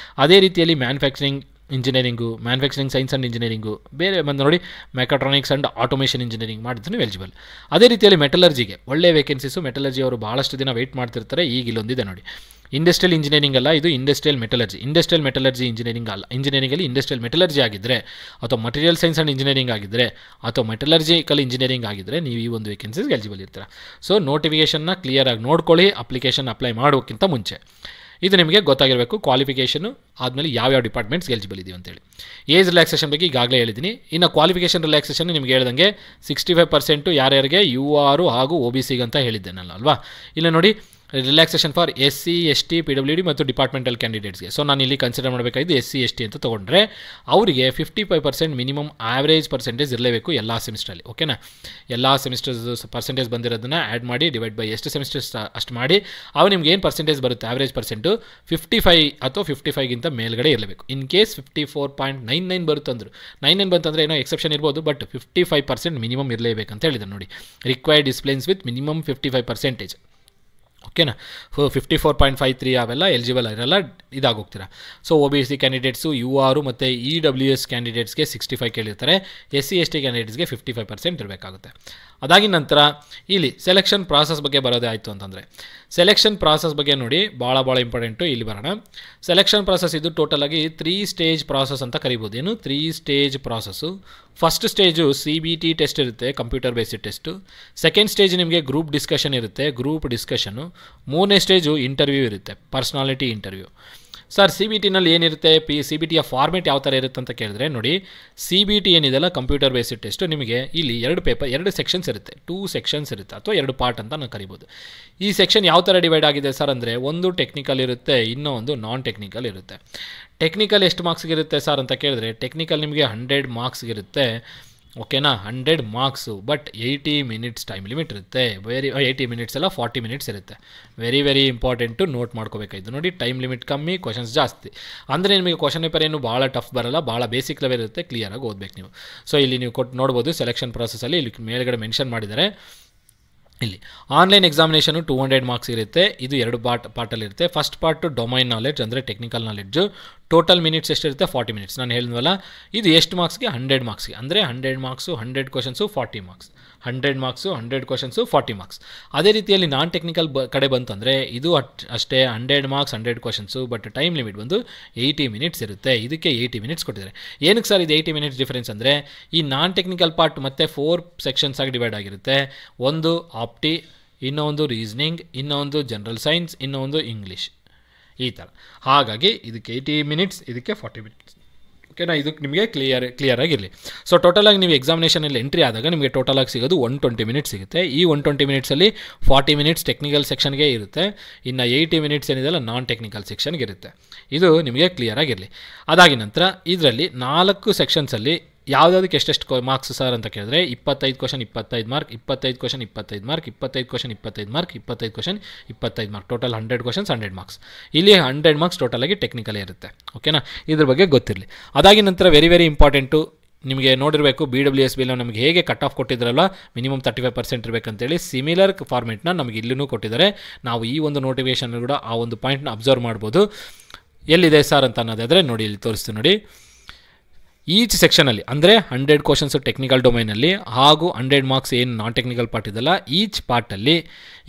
ಅದೇ ರೀತಿಯಲ್ಲಿ manufacturing engineering, manufacturing science and engineering ಬೇರೆ ಬಂದು ನೋಡಿ, ಮೆಕಾಟ್ರಾನಿಕ್ಸ್ ಆ್ಯಂಡ್ ಆಟೋಮೇಷನ್ ಇಂಜಿನಿಯರಿಂಗ್ ಮಾಡಿದ್ರು ನೀವು ಎಲಿಜಿಬಲ್. ಅದೇ ರೀತಿಯಲ್ಲಿ ಮೆಟಲರ್ಜಿಗೆ ಒಳ್ಳೆ ವೇಕೆನ್ಸೀಸು, ಮೆಟಲರ್ಜಿ ಅವರು ಭಾಳಷ್ಟು ದಿನ ವೆಯ್ಟ್ ಮಾಡ್ತಿರ್ತಾರೆ. ಈಗ ಇಲ್ಲೊಂದಿದೆ ನೋಡಿ, ಇಂಡಸ್ಟ್ರಿಯಲ್ ಇಂಜಿನಿಯರಿಂಗ್ ಅಲ್ಲ, ಇದು ಇಂಡಸ್ಟ್ರಿಯಲ್ ಮೆಟಲರ್ಜಿ ಇಂಜಿನಿಯರಿಂಗ್ ಅಲ್ಲ. ಇಂಜಿನಿಯರಿಂಗಲ್ಲಿ ಇಂಡಸ್ಟ್ರಿಯಲ್ ಮೆಟಲರ್ಜಿ ಆಗಿದ್ದರೆ ಅಥವಾ ಮಟೀರಿಯಲ್ ಸೈನ್ಸ್ ಆ್ಯಂಡ್ ಇಂಜಿನಿಯರಿಂಗ್ ಆಗಿದ್ದರೆ ಅಥವಾ ಮೆಟಲರ್ಜಿಕಲ್ ಇಂಜಿನಿಯರಿಂಗ್ ಆಗಿದ್ದರೆ ನೀವು ಈ ಒಂದು ವೇಕೆನ್ಸೀಸ್ಗೆ ಎಲಿಜಿಬಲ್ ಇರ್ತೀರ. ಸೊ ನೋಟಿಫಿಕೇಷನ್ನ ಕ್ಲಿಯರಾಗಿ ನೋಡ್ಕೊಳ್ಳಿ ಅಪ್ಲಿಕೇಶನ್ ಅಪ್ಲೈ ಮಾಡೋಕ್ಕಿಂತ ಮುಂಚೆ. ಇದು ನಿಮಗೆ ಗೊತ್ತಾಗಿರಬೇಕು. ಕ್ವಾಲಿಫಿಕೇಷನು ಆದಮೇಲೆ ಯಾವ್ಯಾವ ಡಿಪಾರ್ಟ್ಮೆಂಟ್ಸ್ಗೆ ಎಲಿಜಿಬಲ್ ಇದೀವಿ ಅಂತೇಳಿ. ಏಜ್ ರಿಲ್ಯಾಕ್ಸೇಷನ್ ಬಗ್ಗೆ ಈಗಾಗಲೇ ಹೇಳಿದ್ದೀನಿ. ಇನ್ನು ಕ್ವಾಲಿಫಿಕೇಷನ್ ರಿಲ್ಯಾಕ್ಸೇಷನ್ ನಿಮಗೆ ಹೇಳ್ದಂಗೆ 65% ಯಾರ್ಯಾರಿಗೆ UR ಹಾಗೂ OBCಗೆ ಅಂತ ಹೇಳಿದ್ದೇನಲ್ಲ ಅಲ್ವಾ. ಇಲ್ಲ ನೋಡಿ, relaxation for SC ST PWD ಮತ್ತು ಡಿಪಾರ್ಟ್ಮೆಂಟಲ್ ಕ್ಯಾಂಡಿಡೇಟ್ಸ್ಗೆ. ಸೊ ನಾನು ಇಲ್ಲಿ ಕನ್ಸಿಡರ್ ಮಾಡಬೇಕಾಗಿದ್ದು SC ST ಅಂತ ತೊಗೊಂಡ್ರೆ ಅವರಿಗೆ 55% ಮಿನಿಮಮ್ ಆ್ಯಾವ್ರೇಜ್ ಪರ್ಸೆಂಟೇಜ್ ಇರಲೇಬೇಕು ಎಲ್ಲ ಸೆಮಿಸ್ಟ್ರಲ್ಲಿ. ಓಕೆನಾ, ಎಲ್ಲ ಸೆಮಿಸ್ಟರ್ಸ್ ಪರ್ಸೆಂಟೇಜ್ ಬಂದಿರೋದನ್ನು ಆ್ಯಡ್ ಮಾಡಿ ಡಿವೈಡ್ ಬೈ ಎಷ್ಟು ಸೆಮಿಸ್ಟರ್ಸ್ ಅಷ್ಟು ಮಾಡಿ ಅವು ನಿಮ್ಗೆ ಏನು ಪರ್ಸೆಂಟೇಜ್ ಬರುತ್ತೆ ಆ್ಯಾವ್ರೇಜ್ ಪರ್ಸೆಂಟು 55 ಅಥವಾ 55ಗಿಂತ ಮೇಲ್ಗಡೆ ಇರಲೇಬೇಕು. ಇನ್ ಕೇಸ್ 54.99 ಬರುತ್ತಂದ್ರು, 99 ಬಂತಂದರೆ ಏನೋ ಎಕ್ಸೆಪ್ಷನ್ ಇರ್ಬೋದು, ಬಟ್ 55% ಮಿನಿಮಮ್ ಇರಲೇಬೇಕಂತ ಹೇಳಿದ್ದಾರೆ ನೋಡಿ. Required disciplines with minimum 55%. ಓಕೆನಾ. 54.53 ಅವೆಲ್ಲ ಎಲಿಜಿಬಲ್ ಇರಲ್ಲ, ಇದಾಗೋಗ್ತೀರಾ. ಸೊ OBC ಕ್ಯಾಂಡಿಡೇಟ್ಸು UR ಮತ್ತು EWS ಕ್ಯಾಂಡಿಡೇಟ್ಸ್ಗೆ 65 ಕೇಳಿರ್ತಾರೆ. SC/ST ಕ್ಯಾಂಡಿಡೇಟ್ಸ್ಗೆ 55% ಇರಬೇಕಾಗುತ್ತೆ. ಅದಾಗಿ ನಂತರ ಇಲ್ಲಿ ಸೆಲೆಕ್ಷನ್ ಪ್ರಾಸೆಸ್ ಬಗ್ಗೆ ಬರೋದೇ ಆಯಿತು ಅಂತಂದರೆ, ಸೆಲೆಕ್ಷನ್ ಪ್ರಾಸೆಸ್ ಬಗ್ಗೆ ನೋಡಿ ಭಾಳ ಇಂಪಾರ್ಟೆಂಟು. ಇಲ್ಲಿ ಬರೋಣ. ಸೆಲೆಕ್ಷನ್ ಪ್ರಾಸೆಸ್ ಇದು ಟೋಟಲಾಗಿ 3 ಸ್ಟೇಜ್ ಪ್ರಾಸೆಸ್ ಅಂತ ಕರಿಬೋದು. ಏನು 3 stage process. First stage CBT test ಇರುತ್ತೆ, computer based test. Second stage ನಿಮಗೆ ಗ್ರೂಪ್ ಡಿಸ್ಕಷನ್ ಇರುತ್ತೆ, ಗ್ರೂಪ್ ಡಿಸ್ಕಷನು. ಮೂರನೇ ಸ್ಟೇಜು ಇಂಟರ್ವ್ಯೂ ಇರುತ್ತೆ, ಪರ್ಸ್ನಾಲಿಟಿ ಇಂಟರ್ವ್ಯೂ. ಸರ್ CBTನಲ್ಲಿ ಏನಿರುತ್ತೆ, CBTಯ ಫಾರ್ಮೇಟ್ ಯಾವ ಥರ ಇರುತ್ತೆ ಅಂತ ಕೇಳಿದ್ರೆ ನೋಡಿ, CBT ಏನಿದೆಲ್ಲ ಕಂಪ್ಯೂಟರ್ ಬೇಸ್ಡ್ ಟೆಸ್ಟು, ನಿಮಗೆ ಇಲ್ಲಿ 2 ಸೆಕ್ಷನ್ಸ್ ಇರುತ್ತೆ, 2 ಸೆಕ್ಷನ್ಸ್ ಇರುತ್ತೆ, ಅಥವಾ 2 ಪಾರ್ಟ್ ಅಂತ ನಾವು ಕರಿಬೋದು. ಈ ಸೆಕ್ಷನ್ ಯಾವ ಥರ ಡಿವೈಡ್ ಆಗಿದೆ ಸರ್ ಅಂದರೆ, ಒಂದು ಟೆಕ್ನಿಕಲ್ ಇರುತ್ತೆ, ಇನ್ನೂ ಒಂದು ನಾನ್ ಟೆಕ್ನಿಕಲ್ ಇರುತ್ತೆ. ಟೆಕ್ನಿಕಲ್ ಎಷ್ಟು ಮಾರ್ಕ್ಸ್ಗಿರುತ್ತೆ ಸರ್ ಅಂತ ಕೇಳಿದ್ರೆ, ಟೆಕ್ನಿಕಲ್ ನಿಮಗೆ 100 ಮಾರ್ಕ್ಸ್ಗಿರುತ್ತೆ. ಓಕೆನಾ, 100 marks, but 80 minutes time limit ಇರುತ್ತೆ. 80 ಮಿನಿಟ್ಸ್ ಎಲ್ಲ 40 ಮಿನಿಟ್ಸ್ ಇರುತ್ತೆ. ವೆರಿ ಇಂಪಾರ್ಟೆಂಟು, ನೋಟ್ ಮಾಡ್ಕೋಬೇಕಾಯ್ತು. ನೋಡಿ, ಟೈಮ್ ಲಿಮಿಟ್ ಕಮ್ಮಿ, ಕ್ವಶನ್ಸ್ ಜಾಸ್ತಿ. ಅಂದರೆ ನಿಮಗೆ ಕ್ವಶನ್ ಪೇಪರ್ ಏನು ಭಾಳ ಟಫ್ ಬರಲ್ಲ, ಭಾಳ ಬೇಸಿಕ್ ಲೆವೆಲ್ ಇರುತ್ತೆ, ಕ್ಲಿಯರಾಗಿ ಓದಬೇಕು ನೀವು. ಸೊ ಇಲ್ಲಿ ನೀವು ನೋಡ್ಬೋದು ಸೆಲೆಕ್ಷನ್ ಪ್ರಾಸೆಸಲ್ಲಿ ಇಲ್ಲಿ ಮೇಲ್ಗಡೆ ಮೆನ್ಷನ್ ಮಾಡಿದ್ದಾರೆ. ಇಲ್ಲಿ ಆನ್ಲೈನ್ ಎಕ್ಸಾಮಿನೇಷನು 200 ಮಾರ್ಕ್ಸ್ ಇರುತ್ತೆ. ಇದು 2 ಪಾರ್ಟಲ್ಲಿರುತ್ತೆ. ಫಸ್ಟ್ ಪಾರ್ಟು ಡೊಮೈನ್ ನಾಲೆಡ್ಜ್ ಅಂದರೆ ಟೆಕ್ನಿಕಲ್ ನಾಲೆಡ್ಜು. ಟೋಟಲ್ ಮಿನಿಟ್ಸ್ ಎಷ್ಟಿರುತ್ತೆ, 40 ಮಿನಿಟ್ಸ್. ನಾನು ಹೇಳಿದ್ವಲ್ಲ, ಇದು ಎಷ್ಟು ಮಾರ್ಕ್ಸ್ಗೆ, 100 ಮಾರ್ಕ್ಸ್ಗೆ. ಅಂದರೆ 100 marks, 100 questions, 40 marks. 100 marks, 100 questions, 40 marks. ಅದೇ ರೀತಿಯಲ್ಲಿ ನಾನ್ ಟೆಕ್ನಿಕಲ್ ಕಡೆ ಬಂತಂದರೆ ಇದು ಅಷ್ಟೇ, 100 marks, 100 questions, but time limit ಬಂದು 80 ಮಿನಿಟ್ಸ್ ಇರುತ್ತೆ. ಇದಕ್ಕೆ 80 ಮಿನಿಟ್ಸ್ ಕೊಟ್ಟಿದ್ದಾರೆ. ಏನಕ್ಕೆ ಸರ್ ಇದು 80 ಮಿನಿಟ್ಸ್ ಡಿಫರೆನ್ಸ್ ಅಂದರೆ, ಈ ನಾನ್ ಟೆಕ್ನಿಕಲ್ ಪಾರ್ಟ್ ಮತ್ತೆ 4 ಸೆಕ್ಷನ್ಸ್ ಆಗಿ ಡಿವೈಡ್ ಆಗಿರುತ್ತೆ. ಒಂದು ಆಪ್ಟಿ, ಇನ್ನೊಂದು ರೀಸನಿಂಗ್, ಇನ್ನೊಂದು ಜನರಲ್ ಸೈನ್ಸ್, ಇನ್ನೊಂದು ಇಂಗ್ಲೀಷ್, ಈ ಥರ. ಹಾಗಾಗಿ ಇದಕ್ಕೆ 80 ಮಿನಿಟ್ಸ್, ಇದಕ್ಕೆ 40 ಮಿನಿಟ್ಸ್. ಓಕೆನಾ, ಇದಕ್ಕೆ ನಿಮಗೆ ಕ್ಲಿಯರ್ ಆಗಿರಲಿ. ಸೊ ಟೋಟಲಾಗಿ ನೀವು ಎಕ್ಸಾಮಿನೇಷನಲ್ಲಿ ಎಂಟ್ರಿ ಆದಾಗ ನಿಮಗೆ ಟೋಟಲಾಗಿ ಸಿಗೋದು 120 ಮಿನಿಟ್ಸ್ ಸಿಗುತ್ತೆ. ಈ 120 ಮಿನಿಟ್ಸಲ್ಲಿ 40 ಮಿನಿಟ್ಸ್ ಟೆಕ್ನಿಕಲ್ ಸೆಕ್ಷನ್ಗೆ ಇರುತ್ತೆ, ಇನ್ನು 80 ಮಿನಿಟ್ಸ್ ಏನಿದೆಲ್ಲ ನಾನ್ ಟೆಕ್ನಿಕಲ್ ಸೆಕ್ಷನ್ಗೆ ಇರುತ್ತೆ. ಇದು ನಿಮಗೆ ಕ್ಲಿಯರ್ ಆಗಿರಲಿ. ಅದಾಗಿ ನಂತರ ಇದರಲ್ಲಿ 4 ಸೆಕ್ಷನ್ಸಲ್ಲಿ ಯಾವುದಾದಕ್ಕೆ ಎಷ್ಟೆಷ್ಟು ಮಾರ್ಕ್ಸ್ ಸರ್ ಅಂತ ಕೇಳಿದ್ರೆ, 25 question 25 mark, 25 question 25 mark, 25 question 25 mark, 25 question 25 mark, total 100 questions 100 marks. ಇಲ್ಲಿ 100 ಮಾರ್ಕ್ಸ್ ಟೋಟಲಾಗಿ ಟೆಕ್ನಿಕಲೇ ಇರುತ್ತೆ. ಓಕೆನಾ, ಇದ್ರ ಬಗ್ಗೆ ಗೊತ್ತಿರಲಿ. ಅದಾಗಿ ನಂತರ ವೆರಿ ಇಂಪಾರ್ಟೆಂಟು, ನಿಮಗೆ ನೋಡಿರಬೇಕು BWSBలో ನಮಗೆ ಹೇಗೆ ಕಟ್ ಆಫ್ ಕೊಟ್ಟಿದ್ದಾರಲ್ಲ, ಮಿನಿಮಮ್ 35% ಇರಬೇಕಂತೇಳಿ ಸಿಮಿಲರ್ ಫಾರ್ಮೆಟ್ನ ನಮಗೆ ಇಲ್ಲೂ ಕೊಟ್ಟಿದ್ದಾರೆ. ನಾವು ಈ ಒಂದು ನೋಟಿಫಿಕೇಷನ್ ಕೂಡ ಆ ಒಂದು ಪಾಯಿಂಟ್ನ ಅಬ್ಸರ್ವ್ ಮಾಡ್ಬೋದು. ಎಲ್ಲಿದೆ ಸರ್ ಅಂತ ಅನ್ನೋದಾದರೆ ನೋಡಿ, ಇಲ್ಲಿ ತೋರಿಸ್ತೀವಿ ನೋಡಿ. ಈಚ್ ಸೆಕ್ಷನಲ್ಲಿ ಅಂದರೆ 100 ಕ್ವಶನ್ಸು ಟೆಕ್ನಿಕಲ್ ಡೊಮೈನಲ್ಲಿ ಹಾಗೂ 100 ಮಾರ್ಕ್ಸ್ ಏನು ನಾನ್ ಟೆಕ್ನಿಕಲ್ ಪಾರ್ಟ್ ಇದೆಲ್ಲ, ಈಚ್ ಪಾರ್ಟಲ್ಲಿ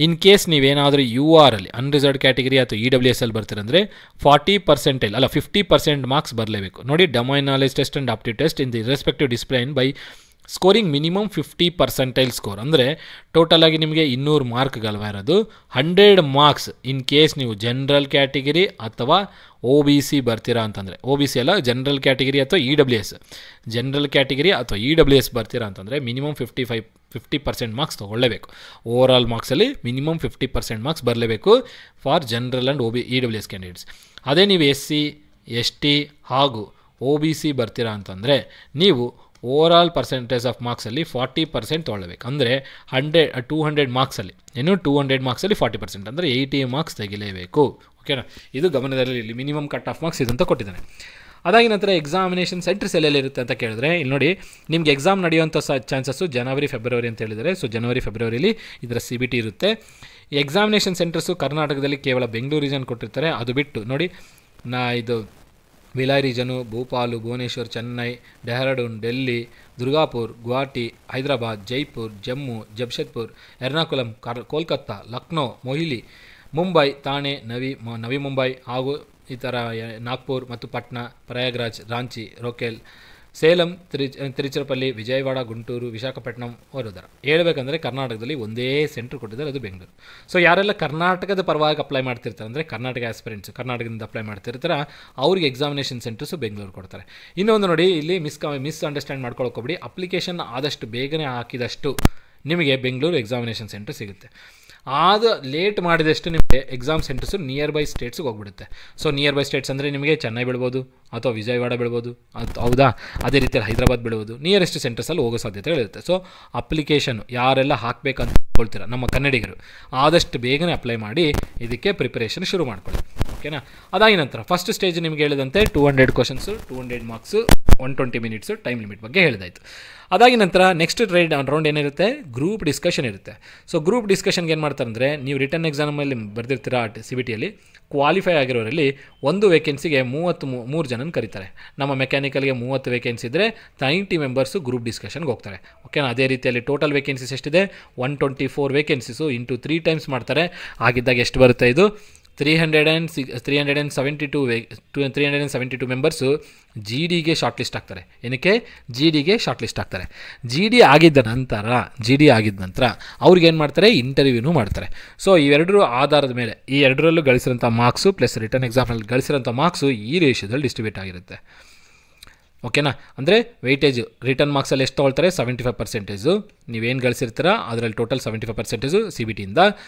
ಇನ್ ಕೇಸ್ ನೀವೇನಾದರೂ UR ಅಲ್ಲಿ ಅನ್ರಿಸರ್ವ್ಡ್ ಕ್ಯಾಟಗರಿ ಅಥವಾ EWS ಅಲ್ಲಿ ಬರ್ತೀರಂದರೆ 40% ಅಲ್ಲ 50% ಮಾರ್ಕ್ಸ್ ಬರಲೇಬೇಕು. ನೋಡಿ, domain knowledge test and aptitude test in the respective discipline by scoring minimum 50% score. ಅಂದರೆ ಟೋಟಲಾಗಿ ನಿಮಗೆ 200 ಮಾರ್ಕ್ಗಳವ ಇರೋದು. 100 ಮಾರ್ಕ್ಸ್ ಇನ್ ಕೇಸ್ ನೀವು ಜನರಲ್ ಕ್ಯಾಟಗಿರಿ ಅಥವಾ OBC ಬರ್ತೀರಾ ಅಂತಂದರೆ, OBC ಅಲ್ಲ, ಜನರಲ್ ಕ್ಯಾಟಗಿರಿ ಅಥವಾ EWS, ಜನರಲ್ ಕ್ಯಾಟಗಿರಿ ಅಥವಾ EWS ಬರ್ತೀರಾ ಅಂತಂದರೆ ಮಿನಿಮಮ್ 50% ಮಾರ್ಕ್ಸ್ ತೊಗೊಳ್ಳೇಬೇಕು. ಓವರಾಲ್ ಮಾರ್ಕ್ಸಲ್ಲಿ ಮಿನಿಮಮ್ 50% ಮಾರ್ಕ್ಸ್ ಬರಲೇಬೇಕು for general and EWS candidates. ಅದೇ ನೀವು SC ST ಹಾಗೂ OBC ಬರ್ತೀರಾ ಅಂತಂದರೆ ನೀವು ಓವರಾಲ್ ಪರ್ಸೆಂಟೇಜ್ ಆಫ್ ಮಾರ್ಕ್ಸಲ್ಲಿ 40% ತೊಗೊಳ್ಬೇಕು. ಅಂದರೆ 200 ಮಾರ್ಕ್ಸಲ್ಲಿ 200 ಮಾರ್ಕ್ಸಲ್ಲಿ 40% ಅಂದರೆ 80 ಮಾರ್ಕ್ಸ್ ತೆಗಿಲೇಬೇಕು. ಓಕೆನಾ, ಇದು ಗಮನದಲ್ಲಿ ಮಿನಿಮಮ್ ಕಟ್ ಆಫ್ ಮಾರ್ಕ್ಸ್ ಇದಂತ ಕೊಟ್ಟಿದ್ದಾನೆ. ಅದಾಗಿ ನಂತರ ಎಕ್ಸಾಮಿನೇಷನ್ ಸೆಂಟರ್ಸ್ ಎಲ್ಲೆಲ್ಲಿರುತ್ತೆ ಅಂತ ಕೇಳಿದ್ರೆ, ಇಲ್ಲಿ ನೋಡಿ, ನಿಮಗೆ ಎಕ್ಸಾಮ್ ನಡೆಯುವಂಥ ಚಾನ್ಸಸ್ಸು ಜನವರಿ ಫೆಬ್ರವರಿ ಅಂತ ಹೇಳಿದರೆ. ಸೊ ಜನವರಿ ಫೆಬ್ರವರಿಲಿ ಇದರ CBT ಇರುತ್ತೆ. ಎಕ್ಸಾಮಿನೇಷನ್ ಸೆಂಟರ್ಸು ಕರ್ನಾಟಕದಲ್ಲಿ ಕೇವಲ ಬೆಂಗಳೂರು ರೀಜನ್ ಕೊಟ್ಟಿರ್ತಾರೆ. ಅದು ಬಿಟ್ಟು ನೋಡಿ, ಇದು ವಿಲಾಯ್ ರೀಜನು, ಭೋಪಾಲು, ಭುವನೇಶ್ವರ್, ಚೆನ್ನೈ, ಡೆಹ್ರಾಡೂನ್, ಡೆಲ್ಲಿ, ದುರ್ಗಾಪುರ್, ಗುವಾಹಟಿ, ಹೈದರಾಬಾದ್, ಜೈಪುರ್, ಜಮ್ಮು, ಜಮ್ಶೆದ್ಪುರ್, ಎರ್ನಾಕುಲಂ, ಕೋಲ್ಕತ್ತಾ, ಲಕ್ನೋ, ಮೊಹಿಲಿ, ಮುಂಬೈ, ಥಾಣೆ, ನವಿ ಮುಂಬೈ ಹಾಗೂ ಈ ಥರ ನಾಗ್ಪುರ್ ಮತ್ತು ಪಟ್ನಾ, ಪ್ರಯಾಗ್ರಾಜ್, ರಾಂಚಿ, ರೋಕೆಲ್, ಸೇಲಂ, ತಿರುಚಿರಪಲ್ಲಿ, ವಿಜಯವಾಡ, ಗುಂಟೂರು, ವಿಶಾಖಪಟ್ಟಣಂ, ವಡೋದರ. ಹೇಳ್ಬೇಕಂದ್ರೆ ಕರ್ನಾಟಕದಲ್ಲಿ ಒಂದೇ ಸೆಂಟ್ರ್ ಕೊಟ್ಟಿದ್ದಾರೆ, ಅದು ಬೆಂಗಳೂರು. ಸೊ ಯಾರೆಲ್ಲ ಕರ್ನಾಟಕದ ಪರವಾಗಿ ಅಪ್ಲೈ ಮಾಡ್ತಿರ್ತಾರೆ ಅಂದರೆ ಕರ್ನಾಟಕ ಆಸ್ಪಿರೆಂಟ್ಸ್ ಕರ್ನಾಟಕದಿಂದ ಅಪ್ಲೈ ಮಾಡ್ತಿರ್ತಾರೆ, ಅವ್ರಿಗೆ ಎಕ್ಸಾಮಿನೇಷನ್ ಸೆಂಟರ್ಸು ಬೆಂಗಳೂರು ಕೊಡ್ತಾರೆ. ಇನ್ನೊಂದು ನೋಡಿ, ಇಲ್ಲಿ ಮಿಸ್ ಅಂಡರ್ಸ್ಟ್ಯಾಂಡ್ ಮಾಡ್ಕೊಳ್ಕೊಬಿಡಿ, ಅಪ್ಲಿಕೇಶನ್ ಆದಷ್ಟು ಬೇಗನೆ ಹಾಕಿದಷ್ಟು ನಿಮಗೆ ಬೆಂಗಳೂರು ಎಕ್ಸಾಮಿನೇಷನ್ ಸೆಂಟರ್ ಸಿಗುತ್ತೆ. ಅದು ಲೇಟ್ ಮಾಡಿದಷ್ಟು ನಿಮಗೆ ಎಕ್ಸಾಮ್ ಸೆಂಟರ್ಸು ನಿಯರ್ ಬೈ ಸ್ಟೇಟ್ಸ್ಗೆ ಹೋಗ್ಬಿಡುತ್ತೆ. ಸೊ ನಿಯರ್ ಬೈ ಸ್ಟೇಟ್ಸ್ ಅಂದರೆ ನಿಮಗೆ ಚೆನ್ನೈ ಬಿಡ್ಬೋದು ಅಥವಾ ವಿಜಯವಾಡ ಬಿಡ್ಬೋದು, ಅದು ಹೌದಾ, ಅದೇ ರೀತಿಯಲ್ಲಿ ಹೈದರಾಬಾದ್ ಬಿಡ್ಬೋದು, ನಿಯರೆಸ್ಟ್ ಸೆಂಟರ್ಸಲ್ಲಿ ಹೋಗೋ ಸಾಧ್ಯತೆಗಳಿರುತ್ತೆ. ಸೊ ಅಪ್ಲಿಕೇಶನ್ ಯಾರೆಲ್ಲ ಹಾಕಬೇಕಂತ ಹೇಳ್ತೀರಾ ನಮ್ಮ ಕನ್ನಡಿಗರು, ಆದಷ್ಟು ಬೇಗನೆ ಅಪ್ಲೈ ಮಾಡಿ ಇದಕ್ಕೆ ಪ್ರಿಪರೇಷನ್ ಶುರು ಮಾಡ್ಕೊಳ್ಳಿ. ಓಕೆನಾ, ಅದಾಗಿ ನಂತರ ಫಸ್ಟ್ ಸ್ಟೇಜ್ ನಿಮಗೆ ಹೇಳಿದಂತೆ 200 questions 200 marks 120 minutes time limit ಬಗ್ಗೆ ಹೇಳಿದಾಯಿತು. ಅದಾಗಿ ನಂತರ ನೆಕ್ಸ್ಟ್ ರೌಂಡ್ ಏನಿರುತ್ತೆ, ಗ್ರೂಪ್ ಡಿಸ್ಕಷನ್ ಇರುತ್ತೆ. ಸೊ ಗ್ರೂಪ್ ಡಿಸ್ಕಷನ್ಗೆ ಏನು ಮಾಡ್ತಾರೆ ಅಂದರೆ, ನೀವು ರಿಟರ್ನ್ ಎಕ್ಸಾಮಲ್ಲಿ ಬರೆದಿರ್ತೀರ CBTಯಲ್ಲಿ ಕ್ವಾಲಿಫೈ ಆಗಿರೋರಲ್ಲಿ ಒಂದು ವೇಕೆನ್ಸಿಗೆ 33 ಜನನ ಕರೀತಾರೆ. ನಮ್ಮ ಮೆಕ್ಯಾನಿಕಲ್ಗೆ 30 ವೇಕೆನ್ಸಿ ಇದ್ದರೆ 90 ಮೆಂಬರ್ಸು ಗ್ರೂಪ್ ಡಿಸ್ಕಷನ್ಗೆ ಹೋಗ್ತಾರೆ. ಓಕೆನಾ. ಅದೇ ರೀತಿಯಲ್ಲಿ ಟೋಟಲ್ ವೇಕೆನ್ಸೀಸ್ ಎಷ್ಟಿದೆ, 124 ವೇಕೆನ್ಸೀಸು ಇಂಟು 3 ಟೈಮ್ಸ್ ಮಾಡ್ತಾರೆ. ಆಗಿದ್ದಾಗ ಎಷ್ಟು ಬರುತ್ತೆ, ಇದು 372 ಮೆಂಬರ್ಸು GDಗೆ ಶಾರ್ಟ್ ಲಿಸ್ಟ್ ಆಗ್ತಾರೆ. ಏನಕ್ಕೆ, GDಗೆ ಶಾರ್ಟ್ ಲಿಸ್ಟ್ ಆಗ್ತಾರೆ. GD ಆಗಿದ್ದ ನಂತರ ಅವ್ರಿಗೇನು ಮಾಡ್ತಾರೆ, ಇಂಟರ್ವ್ಯೂನೂ ಮಾಡ್ತಾರೆ. ಸೊ ಇವೆರಡರ ಆಧಾರದ ಮೇಲೆ ಈ ಎರಡರಲ್ಲೂ ಗಳಿಸಿರೋಂಥ ಮಾರ್ಕ್ಸು ಪ್ಲಸ್ ರಿಟರ್ನ್ ಎಕ್ಸಾಮಲ್ಲಿ ಗಳಿಸಿರೋಂಥ ಮಾರ್ಕ್ಸು ಈ ರೇಷಿಯೋದಲ್ಲಿ ಡಿಸ್ಟ್ರಿಬ್ಯೂಟ್ ಆಗಿರುತ್ತೆ. ಓಕೆನಾ. ಅಂದರೆ ವೆಯ್ಟೇಜು ರಿಟರ್ನ್ ಮಾರ್ಕ್ಸಲ್ಲಿ ಎಷ್ಟು ತೊಗೊಳ್ತಾರೆ, 75%. ನೀವೇನು ಗಳಿಸಿರ್ತೀರ ಅದರಲ್ಲಿ ಟೋಟಲ್ 75% CBTಯಿಂದ.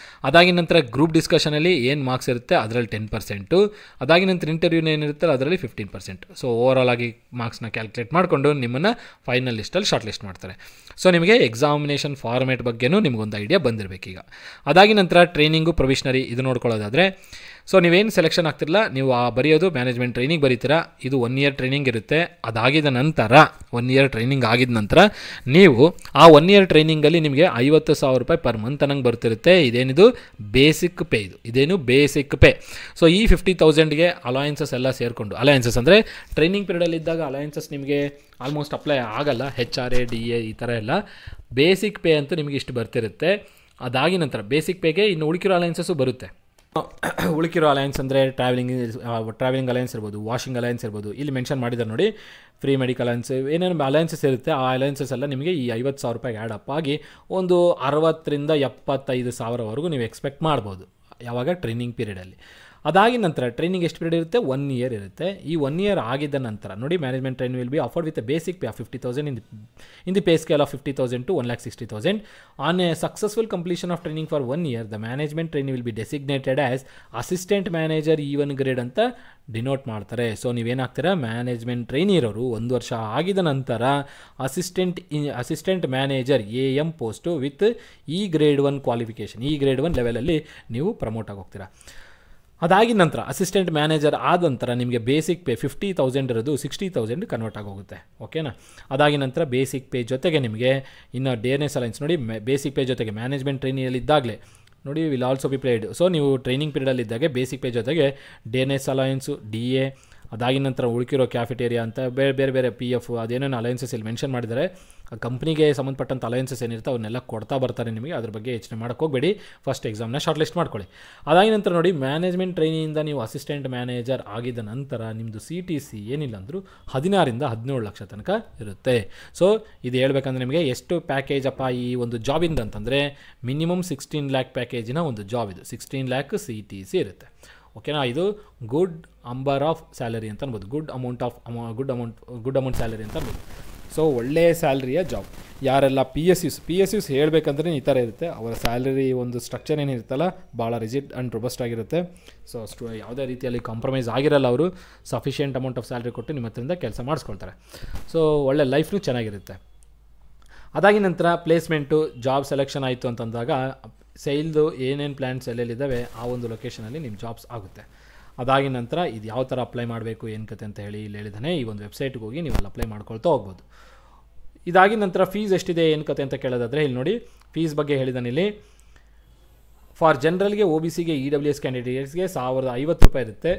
ಅದಾಗಿ ನಂತರ ಗ್ರೂಪ್ ಡಿಸ್ಕಷನಲ್ಲಿ ಏನು ಮಾರ್ಕ್ಸ್ ಇರುತ್ತೆ ಅದರಲ್ಲಿ 10%. ಅದಾಗಿ ನಂತರ ಇಂಟರ್ವ್ಯೂನ ಏನಿರುತ್ತೆ ಅದರಲ್ಲಿ 15%. ಸೊ ಓವರಾಲ್ ಆಗಿ ಮಾರ್ಕ್ಸ್ನ ಕ್ಯಾಲ್ಕುಲೇಟ್ ಮಾಡಿಕೊಂಡು ನಿಮ್ಮನ್ನು ಫೈನಲ್ ಲಿಸ್ಟಲ್ಲಿ ಶಾರ್ಟ್ ಲಿಸ್ಟ್ ಮಾಡ್ತಾರೆ. ಸೊ ನಿಮಗೆ ಎಕ್ಸಾಮಿನೇಷನ್ ಫಾರ್ಮೇಟ್ ಬಗ್ಗೆನೂ ನಿಮಗೊಂದು ಐಡಿಯಾ ಬಂದಿರಬೇಕೀಗ. ಅದಾಗಿ ನಂತರ ಟ್ರೈನಿಂಗು ಪ್ರೊವಿಷನರಿ ಇದು ನೋಡ್ಕೊಳ್ಳೋದಾದರೆ, ಸೊ ನೀವೇನು ಸೆಲೆಕ್ಷನ್ ಆಗ್ತಿರಲ್ಲ, ನೀವು ಬರೆಯೋದು ಮ್ಯಾನೇಜ್ಮೆಂಟ್ ಟ್ರೈನಿಂಗ್ ಬರೀತೀರಾ. ಇದು 1 ಇಯರ್ ಟ್ರೈನಿಂಗ್ ಇರುತ್ತೆ. ಅದಾಗಿದ ನಂತರ 1 ಇಯರ್ ಟ್ರೈನಿಂಗ್ ಆಗಿದ ನಂತರ ನೀವು ಆ 1 ಇಯರ್ ಟ್ರೈನಿಂಗಲ್ಲಿ ನಿಮಗೆ 50,000 ರೂಪಾಯಿ ಪರ್ ಮಂತ್ ಅನ್ನಂಗೆ ಬರ್ತಿರುತ್ತೆ. ಇದೇನಿದು ಬೇಸಿಕ್ ಪೇ, ಇದೇನು ಬೇಸಿಕ್ ಪೇ. ಸೊ ಈ 50,000ಗೆ ಅಲಯನ್ಸಸ್ ಎಲ್ಲ ಸೇರಿಕೊಂಡು, ಅಲಯನ್ಸಸ್ ಅಂದರೆ ಟ್ರೈನಿಂಗ್ ಪೀರಿಯಡಲ್ಲಿ ಇದ್ದಾಗ ಅಲಯನ್ಸಸ್ ನಿಮಗೆ ಆಲ್ಮೋಸ್ಟ್ ಅಪ್ಲೈ ಆಗಲ್ಲ, HRA DA ಈ ಥರ ಎಲ್ಲ. ಬೇಸಿಕ್ ಪೇ ಅಂತೂ ನಿಮಗೆ ಇಷ್ಟು ಬರ್ತಿರುತ್ತೆ. ಅದಾಗಿ ನಂತರ ಬೇಸಿಕ್ ಪೇಗೆ ಇನ್ನು ಉಳಿಕಿರೋ ಅಲಯನ್ಸಸ್ಸು ಬರುತ್ತೆ. ಉಳಿಕಿರೋ ಅಲಯನ್ಸ್ ಅಂದರೆ ಟ್ರಾವೆಲಿಂಗ್ ಅಲಯನ್ಸ್ ಇರ್ಬೋದು, ವಾಷಿಂಗ್ ಅಲಯನ್ಸ್ ಇರ್ಬೋದು. ಇಲ್ಲಿ ಮೆನ್ಷನ್ ಮಾಡಿದ್ದಾರೆ ನೋಡಿ, ಫ್ರೀ ಮೆಡಿಕಲ್ ಅಲಯನ್ಸ್, ಏನೇನು ಅಲಯನ್ಸಸ್ ಇರುತ್ತೆ ಆ ಅಲಯನ್ಸಸ್ ಎಲ್ಲ ನಿಮಗೆ ಈ 50,000 ರೂಪಾಯಿಗೆ ಆ್ಯಡ್ ಅಪ್ ಆಗಿ ಒಂದು 60,000ರಿಂದ 75,000ವರೆಗೂ ನೀವು ಎಕ್ಸ್ಪೆಕ್ಟ್ ಮಾಡ್ಬೋದು ಯಾವಾಗ ಟ್ರೈನಿಂಗ್ ಪೀರಿಯಡಲ್ಲಿ. ಅದಾಗಿ ನಂತರ ಟ್ರೈನಿಂಗ್ ಎಷ್ಟು ಪೀರಿಯಡ್ ಇರುತ್ತೆ, 1 ಇಯರ್ ಇರುತ್ತೆ. ಈ 1 ಇಯರ್ ಆಗಿದ್ದ ನಂತರ ನೋಡಿ, management training will be offered with basic pay of 50,000 in the pay scale of 50,000 to 1,60,000. On A successful completion of training for 1 here the management training will be designated as assistant manager E1 grade ಅಂತ ಡಿನೋಟ್ ಮಾಡ್ತಾರೆ. ಸೊ ನೀವೇನಾಗ್ತೀರಾ, ಮ್ಯಾನೇಜ್ಮೆಂಟ್ ಟ್ರೈನಿ ಇರೋರು 1 ವರ್ಷ ಆಗಿದ ನಂತರ assistant manager AM post with E grade 1 qualification, E grade 1 ಲೆವೆಲಲ್ಲಿ ನೀವು ಪ್ರಮೋಟ್ ಆಗಿ ಹೋಗ್ತೀರಾ. ಅದಾಗಿದ ನಂತರ ಅಸಿಸ್ಟೆಂಟ್ ಮ್ಯಾನೇಜರ್ ಆದ ನಂತರ ನಿಮಗೆ ಬೇಸಿಕ್ ಪೇ 50,000 ಇರೋದು 60,000 ಕನ್ವರ್ಟ್ ಆಗೋಗುತ್ತೆ. ಓಕೆನಾ. ಅದಾಗಿ ನಂತರ ಬೇಸಿಕ್ ಪೇ ಜೊತೆಗೆ ನಿಮಗೆ ಇನ್ನು ಡೇನೆಸ್ ಅಲೈನ್ಸ್ ನೋಡಿ, ಬೇಸಿಕ್ ಪೇ ಜೊತೆಗೆ ಮ್ಯಾನೇಜ್ಮೆಂಟ್ ಟ್ರೈನಿಯಲ್ಲಿ ಇದ್ದಾಗಲೇ ನೋಡಿ will also be played. So ನೀವು ಟ್ರೈನಿಂಗ್ ಪೀರಿಯಡಲ್ಲಿದ್ದಾಗ ಬೇಸಿಕ್ ಪೇ ಜೊತೆಗೆ ಡೇನೆಸ್ ಅಲೈನ್ಸು, DA, ಅದಾಗಿನ ನಂತರ ಉಳಿಕಿರೋ ಕ್ಯಾಫೆಟೇರಿಯಾ ಅಂತ ಬೇರೆ PF ಅದೇನೇನು ಅಲೈನ್ಸಸ್ ಇಲ್ಲಿ ಮೆನ್ಷನ್ ಮಾಡಿದ್ದಾರೆ. ಆ ಕಂಪ್ನಿಗೆ ಸಂಬಂಧಪಟ್ಟಂಥ ಅಲೈನ್ಸಸ್ ಏನಿರುತ್ತೆ ಅವನ್ನೆಲ್ಲ ಕೊಡ್ತಾ ಬರ್ತಾರೆ ನಿಮಗೆ. ಅದ್ರ ಬಗ್ಗೆ ಯೋಚನೆ ಮಾಡೋಕ್ಕೆ ಹೋಗಬೇಡಿ, ಫಸ್ಟ್ ಎಕ್ಸಾಮ್ನ ಶಾರ್ಟ್ ಲಿಸ್ಟ್ ಮಾಡ್ಕೊಳ್ಳಿ. ಅದಾಗಿ ನಂತರ ನೋಡಿ, ಮ್ಯಾನೇಜ್ಮೆಂಟ್ ಟ್ರೈನಿಂದ ನೀವು ಅಸಿಸ್ಟೆಂಟ್ ಮ್ಯಾನೇಜರ್ ಆಗಿದ್ದ ನಂತರ ನಿಮ್ಮದು CTC ಏನಿಲ್ಲ ಅಂದರೂ 16ರಿಂದ 17 ಲಕ್ಷ ತನಕ ಇರುತ್ತೆ. ಸೊ ಇದು ಹೇಳ್ಬೇಕಂದ್ರೆ ನಿಮಗೆ ಎಷ್ಟು ಪ್ಯಾಕೇಜ್ ಅಪ್ಪ ಈ ಒಂದು ಜಾಬಿಂದ ಅಂತಂದರೆ ಮಿನಿಮಮ್ 16 lakh ಪ್ಯಾಕೇಜಿನ ಒಂದು ಜಾಬ್ ಇದು. 16 lakh CTC ಇರುತ್ತೆ. ಓಕೆನಾ. ಇದು ಗುಡ್ ಅಂಬರ್ ಆಫ್ ಸ್ಯಾಲರಿ ಅಂತ ಅನ್ಬೋದು, ಗುಡ್ ಅಮೌಂಟ್ ಸ್ಯಾಲರಿ ಅಂತ ಅನ್ಬೋದು. ಸೊ ಒಳ್ಳೆಯ ಸ್ಯಾಲ್ರಿಯ ಜಾಬ್. ಯಾರೆಲ್ಲ PSUs ಹೇಳಬೇಕಂದ್ರೆ ಈ ಥರ ಇರುತ್ತೆ. ಅವರ ಸ್ಯಾಲರಿ ಒಂದು ಸ್ಟ್ರಕ್ಚರ್ ಏನಿರುತ್ತಲ್ಲ ಭಾಳ ರಿಜಿಡ್ ಆ್ಯಂಡ್ ರೊಬಸ್ಟ್ ಆಗಿರುತ್ತೆ. ಸೊ ಯಾವುದೇ ರೀತಿಯಲ್ಲಿ ಕಾಂಪ್ರಮೈಸ್ ಆಗಿರಲ್ಲ. ಅವರು ಸಫಿಷಿಯೆಂಟ್ ಅಮೌಂಟ್ ಆಫ್ ಸ್ಯಾಲ್ರಿ ಕೊಟ್ಟು ನಿಮ್ಮ ಹತ್ರದಿಂದ ಕೆಲಸ ಮಾಡಿಸ್ಕೊಳ್ತಾರೆ. ಸೊ ಒಳ್ಳೆ ಲೈಫ್ನೂ ಚೆನ್ನಾಗಿರುತ್ತೆ. ಅದಾಗಿ ನಂತರ ಪ್ಲೇಸ್ಮೆಂಟು, ಜಾಬ್ ಸೆಲೆಕ್ಷನ್ ಆಯಿತು ಅಂತಂದಾಗ ಸೇಲ್ದು ಏನೇನು ಪ್ಲ್ಯಾನ್ಸ್ ಎಲ್ಲೆಲ್ಲಿದ್ದಾವೆ ಆ ಒಂದು ಲೊಕೇಶನಲ್ಲಿ ನಿಮ್ಮ ಜಾಬ್ಸ್ ಆಗುತ್ತೆ. ಅದಾಗಿ ನಂತರ ಇದು ಯಾವ ಥರ ಅಪ್ಲೈ ಮಾಡಬೇಕು ಏನು ಕತೆ ಅಂತ ಹೇಳಿ ಇಲ್ಲಿ ಹೇಳಿದಾನೆ. ಈ ಒಂದು ವೆಬ್ಸೈಟ್ಗೆ ಹೋಗಿ ನೀವು ಅಲ್ಲಿ ಅಪ್ಲೈ ಮಾಡ್ಕೊಳ್ತಾ ಹೋಗ್ಬೋದು. ಇದಾಗಿ ನಂತರ ಫೀಸ್ ಎಷ್ಟಿದೆ ಏನು ಕತೆ ಅಂತ ಕೇಳೋದಾದರೆ ಇಲ್ಲಿ ನೋಡಿ, ಫೀಸ್ ಬಗ್ಗೆ ಹೇಳಿದಾನೆ ಇಲ್ಲಿ. ಫಾರ್ ಜನರಲ್ಗೆ OBCಗೆ EWS ಕ್ಯಾಂಡಿಡೇಟ್ಸ್ಗೆ 1,050 ರೂಪಾಯಿ ಇರುತ್ತೆ.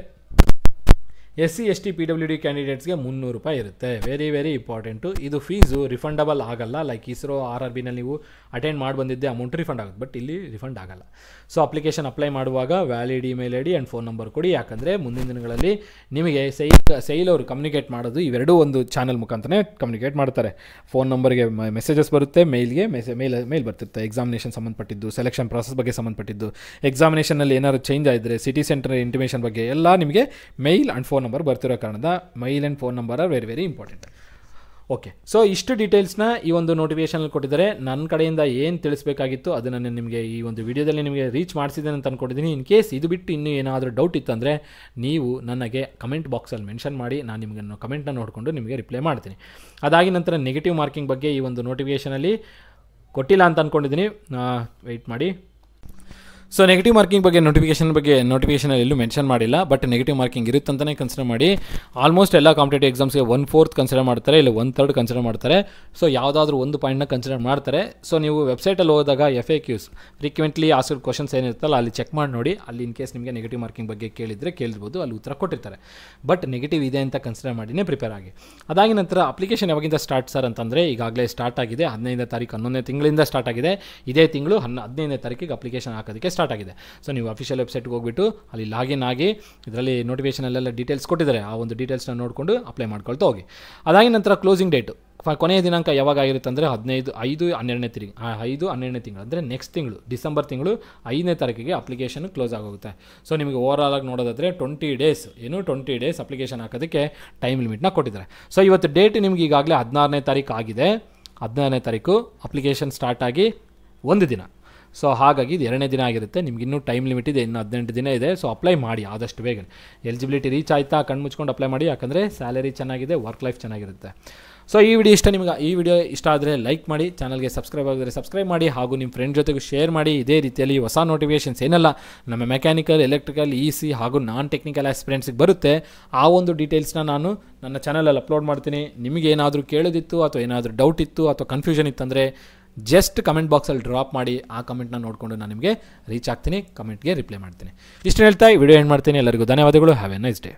SC ST PWD ಕ್ಯಾಂಡಿಡೇಟ್ಸ್ಗೆ 300 ರೂಪಾಯಿ ಇರುತ್ತೆ. Very important. ಇದು ಫೀಸು ರಿಫಂಡಬಲ್ ಆಗಲ್ಲ. ಲೈಕ್ ISRO RRBನಲ್ಲಿ ನೀವು ಅಟೆಂಡ್ ಮಾಡಿ ಬಂದಿದ್ದೆ ಅಮೌಂಟ್ ರಿಫಂಡ್ ಆಗುತ್ತೆ, ಬಟ್ ಇಲ್ಲಿ ರಿಫಂಡ್ ಆಗಲ್ಲ. ಸೊ ಅಪ್ಲಿಕೇಶನ್ ಅಪ್ಲೈ ಮಾಡುವಾಗ valid email ID and phone number ಕೊಡಿ. ಯಾಕಂದರೆ ಮುಂದಿನ ದಿನಗಳಲ್ಲಿ ನಿಮಗೆ ಸೈಲ್ ಅವರು ಕಮ್ಯುನಿಕೇಟ್ ಮಾಡೋದು ಇವೆರಡೂ ಒಂದು ಚಾನಲ್ ಮುಖಾಂತರನೇ ಕಮ್ಯುನಿಕೇಟ್ ಮಾಡ್ತಾರೆ. ಫೋನ್ ನಂಬರ್ಗೆ ಮೆಸೇಜಸ್ ಬರುತ್ತೆ, ಮೇಲ್ಗೆ ಮೇಲ್ ಬರ್ತಿರುತ್ತೆ. ಎಕ್ಸಾಮಿನೇಷನ್ ಸಂಬಂಧಪಟ್ಟಿದ್ದು, ಸೆಲೆಕ್ಷನ್ ಪ್ರಾಸೆಸ್ ಬಗ್ಗೆ ಸಂಬಂಧಪಟ್ಟಿದ್ದು, ಎಕ್ಸಾಮಿನೇಷನಲ್ಲಿ ಏನಾದ್ರು ಚೇಂಜ್ ಆಗಿದ್ರೆ, ಸಿಟಿ ಸೆಂಟರ್ ಇಂಟಿಮೇಷನ್ ಬಗ್ಗೆ ಎಲ್ಲ ನಿಮಗೆ ಮೇಲ್ ಆ್ಯಂಡ್ ಫೋನ್ ನಂಬರ್ ಬರ್ತಿರೋ ಕಾರಣದ mail and phone number are very important. Okay. So ಇಷ್ಟು ಡೀಟೇಲ್ಸ್ನ ಈ ಒಂದು ನೋಟಿಫಿಕೇಷನಲ್ಲಿ ಕೊಟ್ಟಿದ್ದಾರೆ. ನನ್ನ ಕಡೆಯಿಂದ ಏನು ತಿಳಿಸ್ಬೇಕಾಗಿತ್ತು ಅದನ್ನು ನಾನು ನಿಮಗೆ ಈ ಒಂದು ವಿಡಿಯೋದಲ್ಲಿ ನಿಮಗೆ ರೀಚ್ ಮಾಡಿಸಿದ್ದೇನೆ ಅಂತ ಅಂದ್ಕೊಂಡಿದ್ದೀನಿ. ಇನ್ ಕೇಸ್ ಇದು ಬಿಟ್ಟು ಇನ್ನೂ ಏನಾದರೂ ಡೌಟ್ ಇತ್ತಂದರೆ ನೀವು ನನಗೆ ಕಮೆಂಟ್ ಬಾಕ್ಸಲ್ಲಿ ಮೆನ್ಷನ್ ಮಾಡಿ, ನಾನು ನಿಮಗೆ ಕಮೆಂಟ್ನ ನೋಡಿಕೊಂಡು ನಿಮಗೆ ರಿಪ್ಲೈ ಮಾಡ್ತೀನಿ. ಅದಾಗಿ ನಂತರ ನೆಗೆಟಿವ್ ಮಾರ್ಕಿಂಗ್ ಬಗ್ಗೆ ಈ ಒಂದು ನೋಟಿಫಿಕೇಷನಲ್ಲಿ ಕೊಟ್ಟಿಲ್ಲ ಅಂತ ಅಂದ್ಕೊಂಡಿದ್ದೀನಿ. ವೆಯ್ಟ್ ಮಾಡಿ. ಸೊ ನೆಗೆಟಿವ್ ಮಾರ್ಕಿಂಗ್ ಬಗ್ಗೆ ನೋಟಿಫಿಕೇಷನಲ್ಲಿ ಎಲ್ಲೂ ಮೆನ್ಷನ್ ಮಾಡಿಲ್ಲ, ಬಟ್ ನೆಗೆಟಿವ್ ಮಾರ್ಕಿಂಗ್ ಇರುತ್ತಂತಲೇ ಕನ್ಸಿಡರ್ ಮಾಡಿ. ಆಲ್ಮೋಸ್ಟ್ ಎಲ್ಲ ಕಾಂಪಿಟೇಟಿವ್ ಎಕ್ಸಾಮ್ಸ್ಗೆ 1/4 ಕನ್ಸಿಡರ್ ಮಾಡ್ತಾರೆ, ಇಲ್ಲ 1/3 ಕನ್ಸಿಡರ್ ಮಾಡ್ತಾರೆ. ಸೊ ಯಾವುದಾದ್ರೂ ಒಂದು ಪಾಯಿಂಟ್ನ ಕನ್ಸಿಡರ್ ಮಾಡ್ತಾರೆ. ಸೊ ನೀವು ವೆಬ್ಸೈಟಲ್ಲಿ ಹೋದಾಗ FAQs ಫ್ರೀಕ್ವೆಂಟ್ಲಿ ಆಸ್ಕ್ಡ್ ಕ್ವಶನ್ಸ್ ಏನಿರುತ್ತಲ್ಲ ಅಲ್ಲಿ ಚೆಕ್ ಮಾಡಿ ನೋಡಿ. ಅಲ್ಲಿ ಇನ್ ಕೇಸ್ ನಿಮಗೆ ನೆಗೆಟಿವ್ ಮಾರ್ಕಿಂಗ್ ಬಗ್ಗೆ ಕೇಳಿರ್ಬೋದು, ಅಲ್ಲಿ ಉತ್ತರ ಕೊಟ್ಟಿರ್ತಾರೆ. ಬಟ್ ನೆಗೆಟಿವ್ ಇದೆ ಅಂತ ಕನ್ಸಿಡರ್ ಮಾಡಿನೇ ಪ್ರಿಪೇರ್ ಆಗಿ. ಅದಾಗಿ ನಂತರ ಅಪ್ಲಿಕೇಶನ್ ಯಾವಾಗಿಂದ ಸ್ಟಾರ್ಟ್ ಸರ್ ಅಂತಂದರೆ, ಈಗಾಗಲೇ ಸ್ಟಾರ್ಟ್ ಆಗಿದೆ. 15ನೇ ತಾರೀಕು 11ನೇ ತಿಂಗಳಿಂದ ಸ್ಟಾರ್ಟ್ ಆಗಿದೆ. ಇದೇ ತಿಂಗಳು 15ನೇ ತಾರೀಕಿಗೆ ಅಪ್ಲಿಕೇಶನ್ ಹಾಕೋದಕ್ಕೆ ಸ್ಟಾರ್ಟ್ ಆಗಿದೆ. ಸೊ ನೀವು ಅಫಿಷಿಯಲ್ ವೆಬ್ಸೈಟ್ಗೆ ಹೋಗ್ಬಿಟ್ಟು ಅಲ್ಲಿ ಲಾಗಿನ್ ಆಗಿ ಇದರಲ್ಲಿ ನೋಟಿಫಿಕೇಷನಲ್ಲೆಲ್ಲ ಡೀಟೇಲ್ಸ್ ಕೊಟ್ಟಿದ್ದಾರೆ, ಆ ಒಂದು ಡೀಟೇಲ್ಸ್ನ ನೋಡಿಕೊಂಡು ಅಪ್ಲೈ ಮಾಡ್ಕೊಳ್ತಾ ಹೋಗಿ. ಅದಾಗಿ ನಂತರ ಕ್ಲೋಸಿಂಗ್ ಡೇಟು ಕೊನೆಯ ದಿನಾಂಕ ಯಾವಾಗ ಆಗಿರುತ್ತೆ ಅಂದರೆ 5-12ನೇ ತಿಂಗಳು ಅಂದರೆ ನೆಕ್ಸ್ಟ್ ತಿಂಗಳು ಡಿಸೆಂಬರ್ ತಿಂಗಳು 5ನೇ ತಾರೀಕಿಗೆ ಅಪ್ಲಿಕೇಶನ್ ಕ್ಲೋಸ್ ಆಗೋಗುತ್ತೆ. ಸೊ ನಿಮಗೆ ಓವರಾಲ್ ಆಗಿ ನೋಡೋದಾದರೆ 20 ಡೇಸ್ ಅಪ್ಲಿಕೇಶನ್ ಹಾಕೋದಕ್ಕೆ ಟೈಮ್ ಲಿಮಿಟ್ನ ಕೊಟ್ಟಿದ್ದಾರೆ. ಸೊ ಇವತ್ತು ಡೇಟ್ ನಿಮ್ಗೆ ಈಗಾಗಲೇ 16ನೇ ತಾರೀಕು ಆಗಿದೆ. 16ನೇ ತಾರೀಕು ಅಪ್ಲಿಕೇಶನ್ ಸ್ಟಾರ್ಟ್ ಆಗಿ ಒಂದು ದಿನ. ಸೊ ಹಾಗಾಗಿ ಇದು 2ನೇ ದಿನ ಆಗಿರುತ್ತೆ. ನಿಮ್ಗೆ ಇನ್ನೂ ಟೈಮ್ ಲಿಮಿಟ್ ಇದೆ, ಇನ್ನು 18 ದಿನ ಇದೆ. ಸೊ ಅಪ್ಲೈ ಮಾಡಿ ಆದಷ್ಟು ಬೇಗ. ಎಲಿಜಿಬಿಲಿಟಿ ರೀಚ್ ಆಯಿತಾ ಕಣ್ಣು ಮುಚ್ಕೊಂಡು ಅಪ್ಲೈ ಮಾಡಿ, ಯಾಕಂದರೆ ಸ್ಯಾಲರಿ ಚೆನ್ನಾಗಿದೆ, ವರ್ಕ್ ಲೈಫ್ ಚೆನ್ನಾಗಿರುತ್ತೆ. ಸೊ ಈ ವಿಡಿಯೋ ಇಷ್ಟ ಆದರೆ ಲೈಕ್ ಮಾಡಿ, ಚಾನಲ್ಗೆ ಸಬ್ಸ್ಕ್ರೈಬ್ ಆಗಿದ್ರೆ ಸಬ್ಸ್ಕ್ರೈಬ್ ಮಾಡಿ, ಹಾಗೂ ನಿಮ್ಮ ಫ್ರೆಂಡ್ ಜೊತೆಗೂ ಶೇರ್ ಮಾಡಿ. ಇದೇ ರೀತಿಯಲ್ಲಿ ಹೊಸ ನೋಟಿಫಿಕೇಷನ್ಸ್ ಏನೆಲ್ಲ ನಮ್ಮ ಮೆಕ್ಯಾನಿಕಲ್, ಎಲೆಕ್ಟ್ರಿಕಲ್, EC ಹಾಗೂ ನಾನ್ ಟೆಕ್ನಿಕಲ್ ಆಸ್ಪಿರೆಂಟ್ಸಿಗೆ ಬರುತ್ತೆ, ಆ ಒಂದು ಡೀಟೇಲ್ಸ್ನ ನಾನು ನನ್ನ ಚಾನಲಲ್ಲಿ ಅಪ್ಲೋಡ್ ಮಾಡ್ತೀನಿ. ನಿಮಗೆ ಏನಾದರೂ ಕೇಳೋದಿತ್ತು ಅಥವಾ ಏನಾದರೂ ಡೌಟ್ ಇತ್ತು ಅಥವಾ ಕನ್ಫ್ಯೂಷನ್ ಇತ್ತಂದರೆ ಜಸ್ಟ್ ಕಮೆಂಟ್ ಬಾಕ್ಸಲ್ಲಿ ಡ್ರಾಪ್ ಮಾಡಿ. ಆ ಕಮೆಂಟ್ನ ನೋಡಿಕೊಂಡು ನಾನು ನಿಮಗೆ ರೀಚ್ ಆಗ್ತೀನಿ, ಕಮೆಂಟ್ಗೆ ರಿಪ್ಲೈ ಮಾಡ್ತೀನಿ. ಇಷ್ಟು ಹೇಳ್ತಾ ಈ ವಿಡಿಯೋ ಎಂಡ್ ಮಾಡ್ತೀನಿ. ಎಲ್ಲರಿಗೂ ಧನ್ಯವಾದಗಳು. Have A nice day.